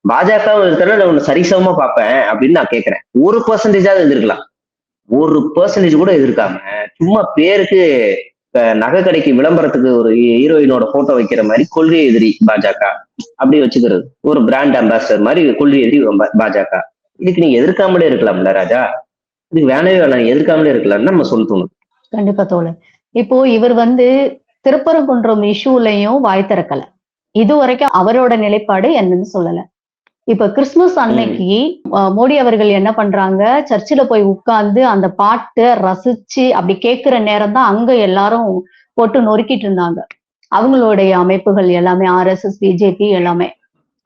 பாஜகவும் இருக்கிற நான் உன்னை சரிசமமா பார்ப்பேன் அப்படின்னு நான் கேட்கிறேன். 1% எதிர்க்கலாம், 1% கூட எதிர்க்காம சும்மா பேருக்கு நகை கடைக்கு விளம்பரத்துக்கு ஒரு ஹீரோயினோட போட்டோ வைக்கிற மாதிரி கொள்கை எதிரி பாஜக அப்படி வச்சுக்கிறது. ஒரு பிராண்ட் அம்பாசிடர் மாதிரி கொள்கை எதிரி பாஜக. இதுக்கு நீங்க எதிர்க்காமலே இருக்கலாம்ல ராஜா, இதுக்கு வேணவே வேணாம், எதிர்க்காமலே இருக்கலாம்னு நம்ம சொல்லணும். கண்டிப்பா தோழர். இப்போ இவர் வந்து திருப்பரங்குன்றம் இஷ்யூலையும் வாய் திறக்கல. இது வரைக்கும் அவரோட நிலைப்பாடு என்னன்னு சொல்லல. இப்ப கிறிஸ்துமஸ் அன்னைக்கு மோடி அவர்கள் என்ன பண்றாங்க, சர்ச்சில் போய் உட்கார்ந்து அந்த பாட்டை ரசிச்சு அப்படி கேட்கிற நேரம் தான் அங்க எல்லாரும் போட்டு நொறுக்கிட்டு இருந்தாங்க, அவங்களுடைய அமைப்புகள் எல்லாமே, RSS பிஜேபி எல்லாமே.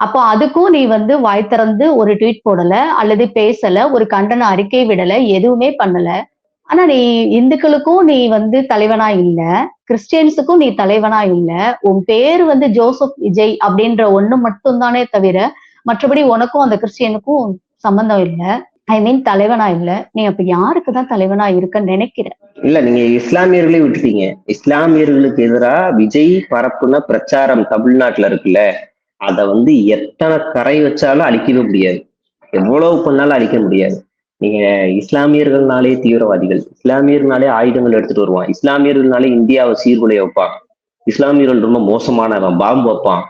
அப்போ அதுக்கும் நீ வந்து வாய் திறந்து ஒரு ட்வீட் போடல, அல்லது பேசல, ஒரு கண்டன அறிக்கை விடல, எதுவுமே பண்ணல. ஆனா நீ இந்துக்களுக்கும் நீ வந்து தலைவனா இல்ல, கிறிஸ்டியன்ஸுக்கும் நீ தலைவனா இல்ல. உன் பேரு வந்து ஜோசப் விஜய் அப்படின்ற ஒண்ணு மட்டும் தானே தவிர மற்றபடி உனக்கும் அந்த கிறிஸ்டியனுக்கும் சம்பந்தம் இல்ல. ஐ மீன் தலைவனா இல்ல. நீ அப்ப யாருக்குதான் தலைவனா இருக்க நினைக்கிற? இல்ல நீங்க இஸ்லாமியர்களே விட்டுட்டீங்க. இஸ்லாமியர்களுக்கு எதிராக விஜய் பரப்புன பிரச்சாரம் தமிழ்நாட்டுல இருக்குல்ல, அத வந்து எத்தனை கரை வச்சாலும் அழிக்கவே முடியாது, எவ்வளவு பண்ணாலும் அழிக்க முடியாது. நீங்க இஸ்லாமியர்கள்னாலே தீவிரவாதிகள், இஸ்லாமியர்கள்னாலே ஆயுதங்கள் எடுத்துட்டு வருவான், இஸ்லாமியர்கள்னாலே இந்தியாவை சீர்குலைய வைப்பான், இஸ்லாமியர்கள் ரொம்ப மோசமானவன், பாம்பு வைப்பான்,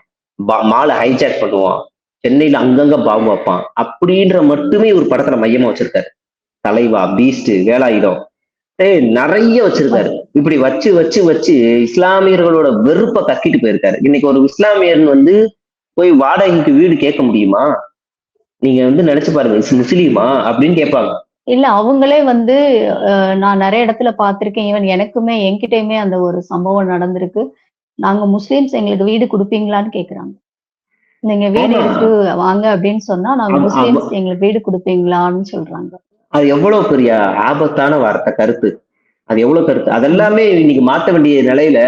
மாலை ஹைஜாக் பண்ணுவான், சென்னையில அங்கங்க பாம்பு வைப்பான் அப்படின்ற மட்டுமே ஒரு படத்துல மையமா வச்சிருக்காரு. தலைவா, பீஸ்ட், வேலாயுதம் நிறைய வச்சிருக்காரு. இப்படி வச்சு வச்சு வச்சு இஸ்லாமியர்களோட வெறுப்பை கக்கிட்டு போயிருக்காரு. இன்னைக்கு ஒரு இஸ்லாமியன் வந்து போய் வாடகைக்கு வீடு கேட்க முடியுமா? நீங்க வந்து நினைச்சு பாருங்க, முஸ்லீமா அப்படின்னு கேட்பாங்க. இல்ல அவங்களே வந்து நான் நிறைய இடத்துல பார்த்திருக்கேன். ஈவன் எனக்குமே என்கிட்டயுமே அந்த ஒரு சம்பவம் நடந்திருக்கு. நாங்க முஸ்லிம்ஸ் எங்களுக்கு வீடு கொடுப்பீங்களான்னு கேக்குறாங்க. நீங்க வீடு எடுத்து வாங்க அப்படின்னு சொன்னா நாங்க முஸ்லிம்ஸ் எங்களுக்கு வீடு கொடுப்பீங்களான்னு சொல்றாங்க. அது எவ்வளவு பெரிய ஆபத்தான வார்த்தை, கருத்து. அது எவ்வளவு கருத்து. அதெல்லாமே இன்னைக்கு மாற்ற வேண்டிய நிலையில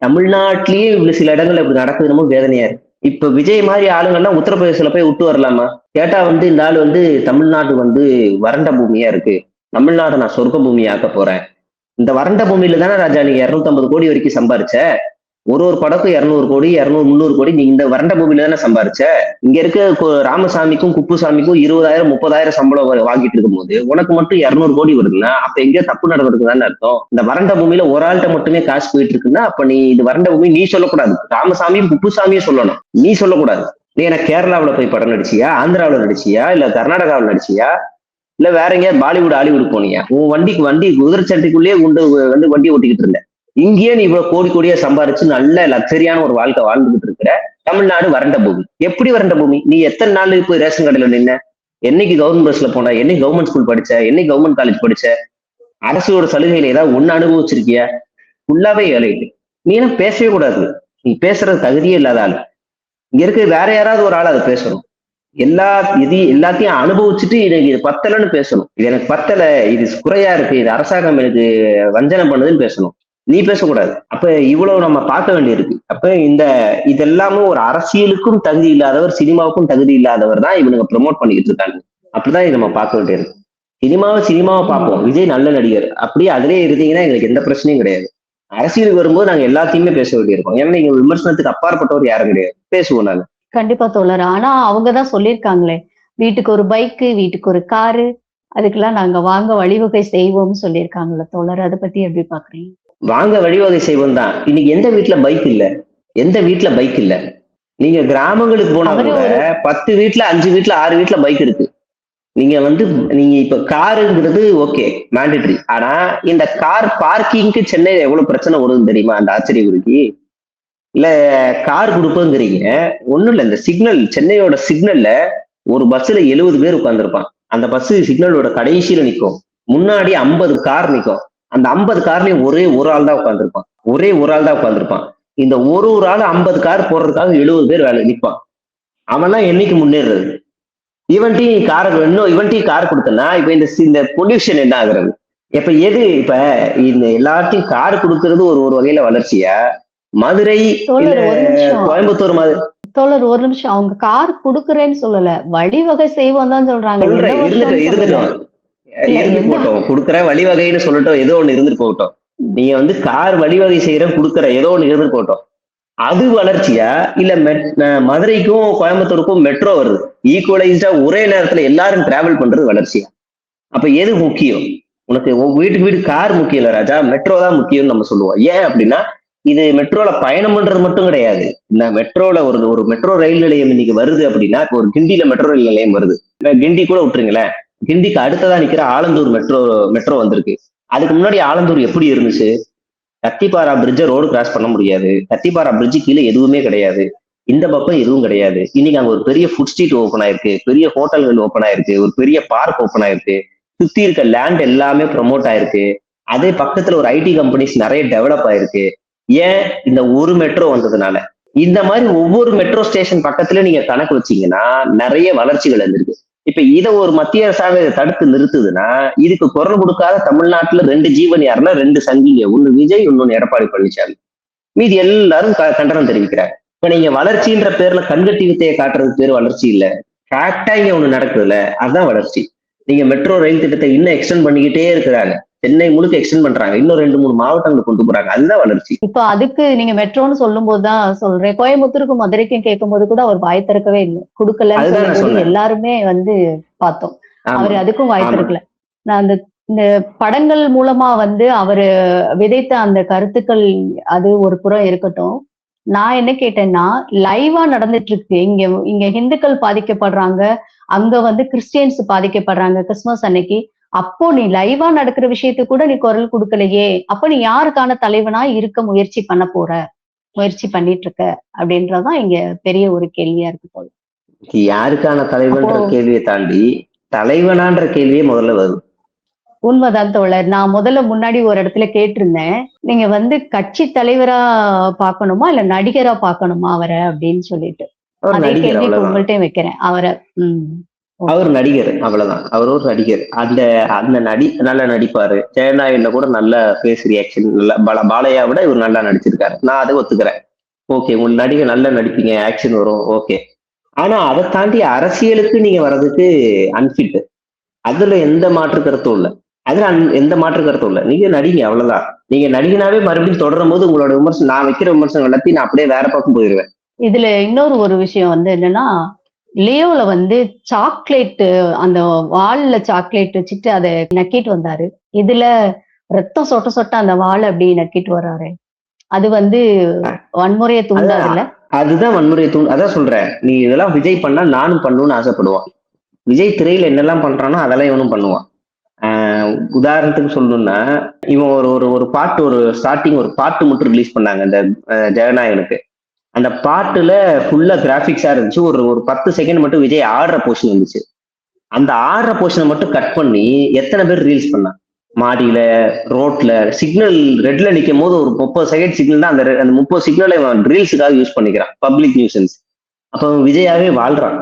தமிழ்நாட்டிலேயே இவ்வளவு சில இடங்கள்ல இப்படி நடக்குது, நம்ம வேதனையா இருக்கு. இப்ப விஜய் மாதிரி ஆளுங்கள்லாம் உத்தரப்பிரதேசல போய் விட்டு வரலாமா? கேட்டா இந்த ஆள் தமிழ்நாடு வறண்ட பூமியா இருக்கு, தமிழ்நாடு நான் சொர்க்க பூமியா ஆக்க போறேன். இந்த வறண்ட பூமியில தானே ராஜா நீங்க 250 கோடி வரைக்கும் சம்பாரிச்ச. ஒரு படக்கும் 200 கோடி 200 300 கோடி நீ இந்த வறண்ட பூமியில தானே சம்பாரிச்ச. இங்க இருக்க ராமசாமிக்கும் குப்புசாமிக்கும் 20,000 30,000 சம்பளம் வாங்கிட்டு இருக்கும் போது உனக்கு மட்டும் 200 கோடி வருதுன்னா அப்ப எங்கேயோ தப்பு நடந்திருக்குதான்னு அர்த்தம். இந்த வறண்ட பூமியில ஒரு ஆள்கிட்ட மட்டுமே காசு போயிட்டு இருக்குன்னா அப்ப நீ இது வறண்ட பூமி நீ சொல்லக்கூடாது, ராமசாமியும் குப்புசாமியும் சொல்லணும், நீ சொல்லக்கூடாது. நீ எனக்கு கேரளாவில் போய் படம் நடிச்சியா, ஆந்திராவில் நடிச்சியா, இல்ல கர்நாடகாவில் நடிச்சியா, இல்ல வேற எங்கேயாவது பாலிவுட் ஹாலிவுட் போனியா? உன் வண்டி குதிரை சட்டைக்குள்ளேயே வண்டி ஓட்டிக்கிட்டு இருந்த. இங்கேயே நீ இவ்வளவு கோடி கோடியா சம்பாரிச்சு நல்ல லக்ஸரியான ஒரு வாழ்க்கை வாழ்ந்துகிட்டு இருக்கிற. தமிழ்நாடு வறண்ட பூமி. எப்படி வறண்ட பூமி? நீ எத்தனை நாள் போய் ரேஷன் கடையில நின்ன? என்னைக்கு கவர்மெண்ட் பஸ்ல போன? என்னைக்கு கவர்மெண்ட் ஸ்கூல் படிச்ச? என்னைக்கு கவர்மெண்ட் காலேஜ் படிச்ச? அரசோட சலுகையில ஏதாவது ஒண்ணு அனுபவிச்சிருக்கியா? ஃபுல்லாவே ஏழைட்டு. நீ என்ன பேசவே கூடாது, நீ பேசுறது தகுதியே இல்லாத ஆள். இங்க இருக்க வேற யாராவது ஒரு ஆள் அதை பேசணும். எல்லாத்தையும் அனுபவிச்சுட்டு எனக்கு இது பத்தலைன்னு பேசணும். இது எனக்கு பத்தல, இது குறையா இருக்கு, இது அரசாங்கம் எனக்கு வஞ்சனை பண்ணுதுன்னு பேசணும். நீ பேசக்கூடாது. அப்ப இவ்வளவு நம்ம பார்க்க வேண்டியிருக்கு. அப்ப இதெல்லாமும் ஒரு அரசியலுக்கும் தகுதி இல்லாதவர், சினிமாவுக்கும் தகுதி இல்லாதவர் தான் இவனுங்க ப்ரமோட் பண்ணிக்கிட்டு இருக்காங்க. அப்படிதான் இதை நம்ம பார்க்க வேண்டியிருக்கு. சினிமாவை பார்ப்போம், விஜய் நல்ல நடிகர், அப்படியே அதிலே இருந்தீங்கன்னா எங்களுக்கு எந்த பிரச்சனையும் கிடையாது. அரசியலுக்கு வரும்போது நாங்க எல்லாத்தையுமே பேச வேண்டியிருக்கோம். ஏன்னா நீங்க விமர்சனத்துக்கு அப்பாற்பட்டவர் யாரும் கிடையாது, பேசுவோம் நாங்க. கண்டிப்பா தோழர். ஆனா அவங்கதான் சொல்லியிருக்காங்களே, வீட்டுக்கு ஒரு பைக்கு, வீட்டுக்கு ஒரு காரு, அதுக்கெல்லாம் நாங்க வாங்க வழிவகை செய்வோம்னு சொல்லியிருக்காங்கல்ல தோழர். அதை பத்தி எப்படி பாக்குறீங்க? வாங்க வழிவகை செய்வோம் தான். இன்னைக்கு எந்த வீட்டுல பைக் இல்ல? எந்த வீட்டுல பைக் இல்ல? நீங்க கிராமங்களுக்கு போனா கூட 10 வீட்டுல 5 வீட்டுல 6 வீட்டுல பைக் இருக்கு. நீங்க நீங்க இப்ப காருங்கிறது ஓகே மேண்டேட்டரி. ஆனா இந்த கார் பார்க்கிங்க்கு சென்னையில எவ்வளவு பிரச்சனை வருதுன்னு தெரியுமா? அந்த ஆச்சரிய குறிக்கி இல்ல கார் கொடுப்போங்கிறீங்க. ஒண்ணும் இல்ல, இந்த சிக்னல், சென்னையோட சிக்னல்ல ஒரு பஸ்ல 70 பேர் உட்கார்ந்துருப்பான். அந்த பஸ் சிக்னலோட கடைசியில நிற்கும். முன்னாடி 50 கார் நிற்கும். அந்த 50 கார்லயும் ஒரே ஒரு ஆள் தான் உட்கார்ந்துருப்பான். இந்த ஒரு ஆள் 50 கார் போடுறதுக்காக 70 பேர் வேலை நிற்பான். அவன்லாம் என்னைக்கு முன்னேறது? இவன்ட்டையும் கார் கொடுத்தனா இப்ப இந்த பொல்யூஷன் என்ன ஆகுறது? இப்ப இந்த எல்லாத்தையும் கார் கொடுக்கறது ஒரு வகையில வளர்ச்சியா? மதுரை கோயம்புத்தூர் மாதிரி தோழர் ஒரு நிமிஷம், அவங்க கார் குடுக்குறேன்னு சொல்லல, வழிவகை செய்வோம் தான் சொல்றாங்க. இருந்துட்டு போட்டோம், குடுக்குற வழிவகைன்னு சொல்லட்டும், ஏதோ ஒண்ணு இருந்துட்டு போகட்டும். நீங்க கார் வழிவகை செய்யற குடுக்குற ஏதோ ஒண்ணு இருந்துட்டு போகட்டும். அது வளர்ச்சியா? இல்ல மதுரைக்கும் கோயம்புத்தூருக்கும் மெட்ரோ வருது, ஈக்குவலைஸ்டா ஒரே நேரத்துல எல்லாரும் டிராவல் பண்றது வளர்ச்சியா? அப்ப எது முக்கியம் உனக்கு? வீட்டுக்கு வீடு கார் முக்கியம் இல்ல ராஜா, மெட்ரோ தான் முக்கியம்னு நம்ம சொல்லுவோம். ஏன் அப்படின்னா இது மெட்ரோல பயணம் பண்றது மட்டும் கிடையாது. இந்த மெட்ரோல ஒரு மெட்ரோ ரயில் நிலையம் இன்னைக்கு வருது அப்படின்னா, இப்போ ஒரு கிண்டியில மெட்ரோ ரயில் நிலையம் வருது. கிண்டி கூட விட்டுருங்களேன், கிண்டிக்கு அடுத்ததா நிக்கிற ஆலந்தூர் மெட்ரோ வந்திருக்கு. அதுக்கு முன்னாடி ஆலந்தூர் எப்படி இருந்துச்சு? கத்திப்பாரா பிரிட்ஜை ரோடு கிராஸ் பண்ண முடியாது. கத்திப்பாரா பிரிட்ஜு கீழே எதுவுமே கிடையாது, இந்த பக்கம் எதுவும் கிடையாது. இன்னைக்கு அங்க ஒரு பெரிய ஃபுட் ஸ்ட்ரீட் ஓப்பன் ஆயிருக்கு, பெரிய ஹோட்டல்கள் ஓப்பன் ஆயிருக்கு, ஒரு பெரிய பார்க் ஓப்பன் ஆயிருக்கு, சுத்தி இருக்க லேண்ட் எல்லாமே ப்ரமோட் ஆயிருக்கு. அதே பக்கத்துல ஒரு ஐடி கம்பெனிஸ் நிறைய டெவலப் ஆயிருக்கு. ஏன்? இந்த ஒரு மெட்ரோ வந்ததுனால. இந்த மாதிரி ஒவ்வொரு மெட்ரோ ஸ்டேஷன் பக்கத்துல நீங்க கணக்கு வச்சீங்கன்னா நிறைய வளர்ச்சிகள் இருந்திருக்கு. இப்ப இதை ஒரு மத்திய அரசாங்கம் தடுத்து நிறுத்துதுன்னா, இதுக்கு குரல் கொடுக்காத தமிழ்நாட்டுல 2 ஜீவன் யாருன்னா 2 சங்கிங்க, ஒண்ணு விஜய், இன்னொன்னு எடப்பாடி பழனிசாமி. மீதி எல்லாரும் கண்டனம் தெரிவிக்கிறாங்க. இப்ப நீங்க வளர்ச்சின்ற பேர்ல கண்கட்டி வித்தையை காட்டுறதுக்கு பேர் வளர்ச்சி இல்ல, ஃபேக்டா இங்க ஒண்ணு நடக்குதுல்ல, அதுதான் வளர்ச்சி. நீங்க மெட்ரோ ரயில் திட்டத்தை இன்னும் எக்ஸ்டெண்ட் பண்ணிக்கிட்டே இருக்கிறாங்க, சென்னை முழுக்க எக்ஸ்டெண்ட் பண்றாங்க, இன்னும் 2-3 மாவட்டங்களுக்கு கொண்டு போறாங்க, அதுதான் வளர்ச்சி. இப்ப அதுக்கு நீங்க மெட்ரோன்னு சொல்லும் போதுதான் சொல்றேன், கோயம்புத்தூருக்கும் மதுரைக்கும் கேட்கும் போது கூட அவர் வாய் திறக்கவே இல்லை, கொடுக்கல, எல்லாருமே பார்த்தோம். அவரு அதுக்கும் வாய் திறக்கல. நான் இந்த படங்கள் மூலமா அவரு விதைத்த அந்த கருத்துக்கள் அது ஒரு புறம் இருக்கட்டும். நான் என்ன கேட்டேன்னா, லைவா நடந்துட்டு இருக்கு. இங்க ஹிந்துக்கள் பாதிக்கப்படுறாங்க, அங்க கிறிஸ்டியன்ஸ் பாதிக்கப்படுறாங்க கிறிஸ்துமஸ் அன்னைக்கு. அப்போ நீ லைவா நடக்கிற விஷயத்துக்கு கூட நீ குரல் கொடுக்கலையே, அப்ப நீ யாருக்கான தலைவனா இருக்க முயற்சி பண்ணிட்டு இருக்க அப்படின்றதான் இங்க பெரிய ஒரு கேள்வியா இருக்கு போல. யாருக்கான தலைவன்ற கேள்வியை தாண்டி தலைவனான்ற கேள்வியே முதல்ல வரும். உண்மைதான் தோழர். நான் முதல்ல முன்னாடி ஒரு இடத்துல கேட்டிருந்தேன், நீங்க கட்சி தலைவரா பாக்கணுமா இல்ல நடிகரா பாக்கணுமா அவரை அப்படின்னு சொல்லிட்டு. அதே கேள்வி உங்கள்கிட்ட வைக்கிறேன். அவர் நடிகர், அவ்வளவுதான். அவர் ஒரு நடிகர். அந்த நல்லா நடிப்பாரு. ஜெயநாயகன்ல கூட நல்ல ஃபேஸ் ரியாக்ஷன், நல்ல பாலையா விட இவர் நல்லா நடிச்சிருக்காரு, நான் அதை ஒத்துக்கிறேன். ஓகே, உங்க நடிகர் நல்லா நடிப்பீங்க, ஆக்ஷன் வரும், ஓகே. ஆனா அதை தாண்டி அரசியலுக்கு நீங்க வர்றதுக்கு அன்ஃபிட். அதுல எந்த மாற்று கருத்தும் இல்லை. அதுல எந்த மாற்று கருத்தும் இல்லை. நீங்க நடிங்க, அவ்வளவுதான். நீங்க நடிகனாவே மறுபடியும் தொடரும் போது உங்களோட விமர்சனம், நான் வைக்கிற விமர்சனம் எல்லாத்தையும் நான் அப்படியே வேற பக்கம் போயிடுவேன். இதுல இன்னொரு ஒரு விஷயம் வந்து என்னன்னா, லியோல வந்து சாக்லேட், அந்த வால்ல சாக்லேட் வச்சுட்டு அதை நக்கிட்டு வந்தாரு. இதுல ரத்தம் சொட்ட சொட்ட அந்த வாழை அப்படி நக்கிட்டு வர்றாரு. அது வந்து வன்முறையை தூண்டாதுல்ல? அதுதான் வன்முறையை அதான் சொல்றேன். நீ இதெல்லாம் விஜய் பண்ணா நானும் பண்ணணும்னு ஆசைப்படுவான். விஜய் திரையில என்னெல்லாம் பண்றானோ அதெல்லாம் இவனும் பண்ணுவான். உதாரணத்துக்கு சொல்லணும்னா, இவன் ஒரு ஒரு ஒரு பாட்டு, ஒரு ஸ்டார்டிங் ஒரு பாட்டு மட்டும் ரிலீஸ் பண்ணாங்க இந்த ஜெகநாயகனுக்கு. அந்த பாட்டுல ஃபுல்லா கிராபிக்ஸா இருந்துச்சு. ஒரு ஒரு 10 செகண்ட் மட்டும் விஜய் ஆடுற போர்ஷன் வந்துச்சு. அந்த ஆடுற போர்ஷனை மட்டும் கட் பண்ணி எத்தனை பேர் ரீல்ஸ் பண்ணான்? மாடியில, ரோட்ல, சிக்னல் ரெட்ல நிற்கும் போது ஒரு 30 செகண்ட் சிக்னல் தான். அந்த 30 சிக்னலை ரீல்ஸுக்காக யூஸ் பண்ணிக்கிறான், பப்ளிக் நியூசன்ஸ். அப்ப விஜயாவே வாழ்றான்.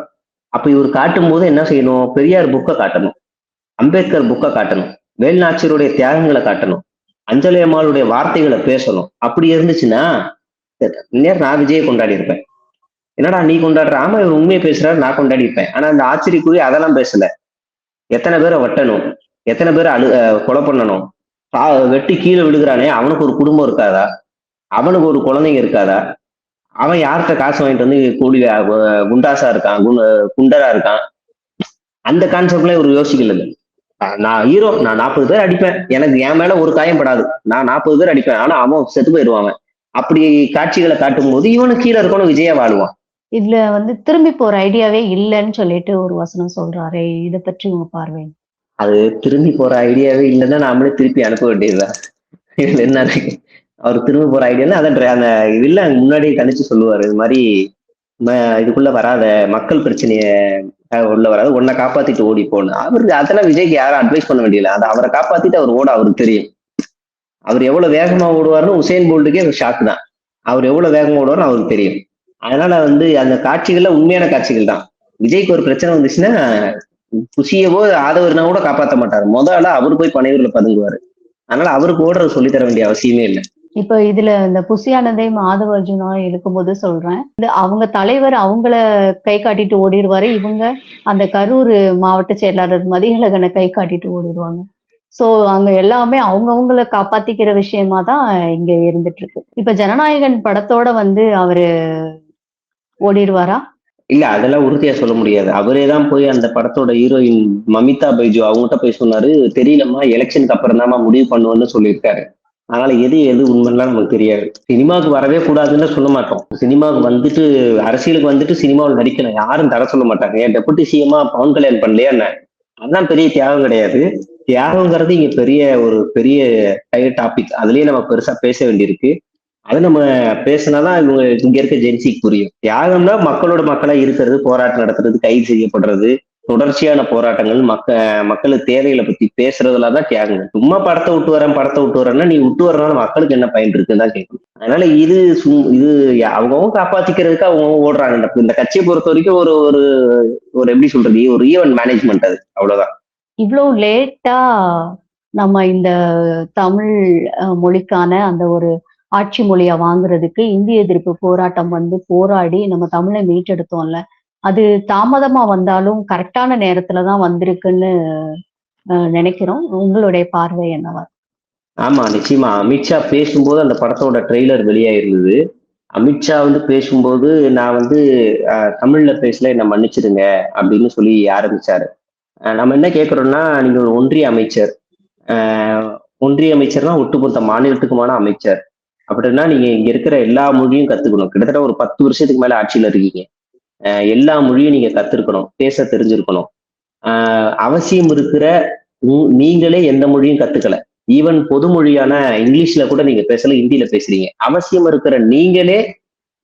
அப்ப இவர் காட்டும் போது என்ன செய்யணும்? பெரியார் புக்கை காட்டணும், அம்பேத்கர் புக்கை காட்டணும், வேல்நாச்சியருடைய தியாகங்களை காட்டணும், அஞ்சலி அம்மாளுடைய வார்த்தைகளை பேசணும். அப்படி இருந்துச்சுன்னா நேரம் நான் விஜயை கொண்டாடி இருப்பேன். என்னடா நீ கொண்டாடுற? ஆமா, இவர் உண்மையை பேசுறாரு, நான் கொண்டாடி இருப்பேன். ஆனா அந்த ஆச்சரியக்குரிய அதெல்லாம் பேசல. எத்தனை பேரை வெட்டணும், எத்தனை பேரை கொலை பண்ணணும், வெட்டி கீழே விழுகிறானே அவனுக்கு ஒரு குடும்பம் இருக்காதா? அவனுக்கு ஒரு குழந்தைங்க இருக்காதா? அவன் யார்கிட்ட காசு வாங்கிட்டு வந்து கூலி குண்டாசா இருக்கான், குண்டரா இருக்கான்? அந்த கான்செப்ட்ல ஒரு யோசிக்கல. நான் ஹீரோ, நான் 40 பேர் அடிப்பேன், எனக்கு என் மேல ஒரு காயம் படாது, நான் 40 பேர் அடிப்பேன், ஆனா அவன் செத்து போயிடுவாங்க. அப்படி காட்சிகளை காட்டும் போது இவனு கீழே இருக்கணும், விஜயா வாழுவான். இதுல வந்து திரும்பி போற ஐடியாவே இல்லைன்னு சொல்லிட்டு ஒரு வசனம் சொல்றாரு. இதை பற்றி உங்க பார்வை? அது திரும்பி போற ஐடியாவே இல்லைன்னா நாமளே திருப்பி அனுப்ப வேண்டியதுதான். இதுல என்ன அவர் திரும்பி போற ஐடியா அதான் அந்த இல்ல முன்னாடியே கணிச்சு சொல்லுவாரு. இது மாதிரி இதுக்குள்ள வராத, மக்கள் பிரச்சனைய உள்ள வராது, உன்னை காப்பாத்திட்டு ஓடி போகணும். அவருக்கு அதெல்லாம் விஜய்க்கு யாரும் அட்வைஸ் பண்ண வேண்டியதில்லை. அதை அவரை காப்பாத்திட்டு அவர் ஓட அவருக்கு தெரியும். அவர் எவ்வளவு வேகமா ஓடுவாருன்னு உசேன் போல்ட்டுக்கே ஷாக் தான். அவர் எவ்வளவு வேகமா ஓடுவாருன்னு அவருக்கு தெரியும். அதனால வந்து அந்த காட்சிகள்ல உண்மையான காட்சிகள் தான். விஜய்க்கு ஒரு பிரச்சனை வந்துச்சுன்னா குஷியவோ ஆதவர்னா கூட காப்பாற்ற மாட்டாரு. முதல்ல அவரு போய் பனையூர்ல பதுங்குவாரு. அதனால அவருக்கு ஓடுறது சொல்லி தர வேண்டிய அவசியமே இல்லை. இப்ப இதுல இந்த புசியானந்தையும் ஆதவ அர்ஜுனா இருக்கும்போது சொல்றேன், அவங்க தலைவர் அவங்கள கை காட்டிட்டு ஓடிடுவாரு, இவங்க அந்த கரூர் மாவட்ட செயலாளர் மதியழகனை கை காட்டிட்டு ஓடிடுவாங்க. சோ அங்க எல்லாமே அவங்கவுங்கள காப்பாத்திக்கிற விஷயமா தான் இங்க இருந்துட்டு இருக்கு. இப்ப ஜனநாயகன் படத்தோட வந்து அவரு ஓடிடுவாரா? இல்ல, அதெல்லாம் உறுதியா சொல்ல முடியாது. அவரே தான் போய் அந்த படத்தோட ஹீரோயின் மமிதா பைஜு அவங்ககிட்ட போய் சொன்னாரு, தெரியலம்மா, எலெக்ஷனுக்கு அப்புறம் தான் முடிவு பண்ணுவேன்னு சொல்லியிருக்காரு. அதனால எது உண்மைலாம் நமக்கு தெரியாது. சினிமாவுக்கு வரவே கூடாதுன்னு சொல்ல மாட்டோம். சினிமாவுக்கு வந்துட்டு, அரசியலுக்கு வந்துட்டு சினிமாவில் நடிக்கணும் யாரும் தர சொல்ல மாட்டாங்க. ஏன் டெபுட்டி சிஎம்மா பவன் கல்யாண் பண்ணலையா என்ன? அதுதான் பெரிய தியாகம் கிடையாது. தியாகங்கிறது இங்க பெரிய டாபிக். அதுலயே நம்ம பெருசா பேச வேண்டியிருக்கு. அது நம்ம பேசினாதான் இங்க இருக்க ஜென்சிக்கு புரியும். தியாகம்னா மக்களோட மக்களா இருக்கிறது, போராட்டம் நடத்துறது, கைது செய்யப்படுறது, தொடர்ச்சியான போராட்டங்கள், மக்களுக்கு தேவைகளை பத்தி பேசுறதுல தான் தியாகம். சும்மா படத்தை விட்டு வரேன்னா நீ விட்டு வரனால மக்களுக்கு என்ன பயன் இருக்குன்னு தான் கேட்கணும். அதனால இது அவங்கவுங்க காப்பாத்திக்கிறதுக்கு அவங்க ஓடுறாங்க. இந்த கட்சியை பொறுத்த வரைக்கும் ஒரு ஒரு ஒரு எப்படி சொல்றது, ஒரு ஈவென்ட் மேனேஜ்மெண்ட், அது அவ்வளவுதான். இவ்வளவு லேட்டா நம்ம இந்த தமிழ் மொழிக்கான அந்த ஒரு ஆட்சி மொழியா வாங்குறதுக்கு இந்திய எதிர்ப்பு போராட்டம் வந்து போராடி நம்ம தமிழை மீட்டெடுத்தோம்ல, அது தாமதமா வந்தாலும் கரெக்டான நேரத்துலதான் வந்திருக்குன்னு நினைக்கிறோம். உங்களுடைய பார்வை என்னவா? ஆமா, நிச்சயமா. அமித்ஷா பேசும்போது அந்த படத்தோட ட்ரெய்லர் வெளியாயிருந்தது. அமித்ஷா வந்து பேசும்போது நான் வந்து தமிழ்ல பேசல, என்ன மன்னிச்சிடுங்க அப்படின்னு சொல்லி ஆரம்பிச்சாரு. நம்ம என்ன கேட்கிறோம்னா, நீங்க ஒரு ஒன்றிய அமைச்சர், ஒன்றிய அமைச்சர்னா ஒட்டுமொத்த மாநிலத்துக்குமான அமைச்சர். அப்படின்னா நீங்க இங்க இருக்கிற எல்லா மொழியும் கத்துக்கணும். கிட்டத்தட்ட ஒரு 10 வருஷத்துக்கு மேல ஆட்சியில இருக்கீங்க. எல்லா மொழியும் நீங்க கத்துருக்கணும், பேச தெரிஞ்சிருக்கணும். அவசியம் இருக்கிற நீங்களே எந்த மொழியும் கத்துக்கல. ஈவன் பொது மொழியான இங்கிலீஷ்ல கூட நீங்க பேசல, ஹிந்தியில பேசுறீங்க. அவசியம் இருக்கிற நீங்களே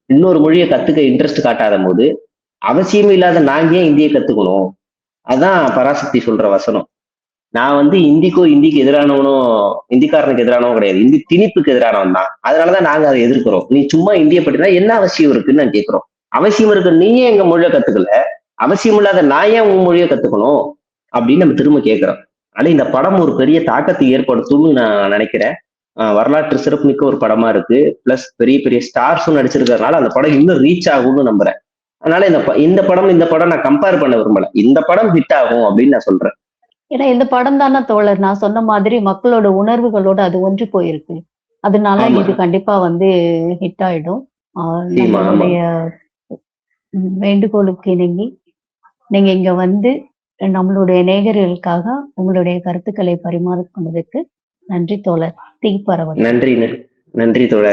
இன்னொரு மொழியை கத்துக்க இன்ட்ரெஸ்ட் காட்டாத போது அவசியம் இல்லாத நாங்க ஏன் இந்தியை கத்துக்கணும்? அதான் பராசக்தி சொல்ற வசனம். நான் வந்து இந்திக்கு எதிரானவனோ, இந்திக்காரனுக்கு எதிரானவோ கிடையாது, இந்தி திணிப்புக்கு எதிரானவன் தான். அதனாலதான் நாங்க அதை எதிர்க்கிறோம். நீ சும்மா இந்திய பற்றினா என்ன அவசியம் இருக்குன்னு நான் கேட்கிறோம். அவசியம் இருக்கு நீயே எங்க மொழியை கத்துக்கல, அவசியம் இல்லாத நான் ஏன் உங்க மொழியை கத்துக்கணும் அப்படின்னு நம்ம திரும்ப கேட்கிறோம். ஆனா இந்த படம் ஒரு பெரிய தாக்கத்தை ஏற்படுத்தும்னு நான் நினைக்கிறேன். வரலாற்று சிறப்புமிக்க ஒரு படமா இருக்கு. பிளஸ் பெரிய பெரிய ஸ்டார்ஸும் நடிச்சிருக்கிறதுனால அந்த படம் இன்னும் ரீச் ஆகும்னு நம்புறேன். அதனால இந்த படம் நான் கம்பேர் பண்ண விரும்பல. இந்த படம் ஹிட் ஆகும் அப்படின்னு நான் சொல்றேன். ஏன்னா இந்த படம் தானே தோழர், நான் சொன்ன மாதிரி மக்களோட உணர்வுகளோட அது ஒன்றி போயிருக்கு. அதனால ஆமா. இது கண்டிப்பா வந்து ஹிட் ஆயிடும். ஆமா. நம்மளுடைய வேண்டுகோளுக்கு இணங்கி நீங்க இங்க வந்து நம்மளுடைய நேயர்களுக்காக உங்களுடைய கருத்துக்களை பரிமாறிக்கொண்டதுக்கு நன்றி தோழர். தீப்பரவல். நன்றி தோழர்.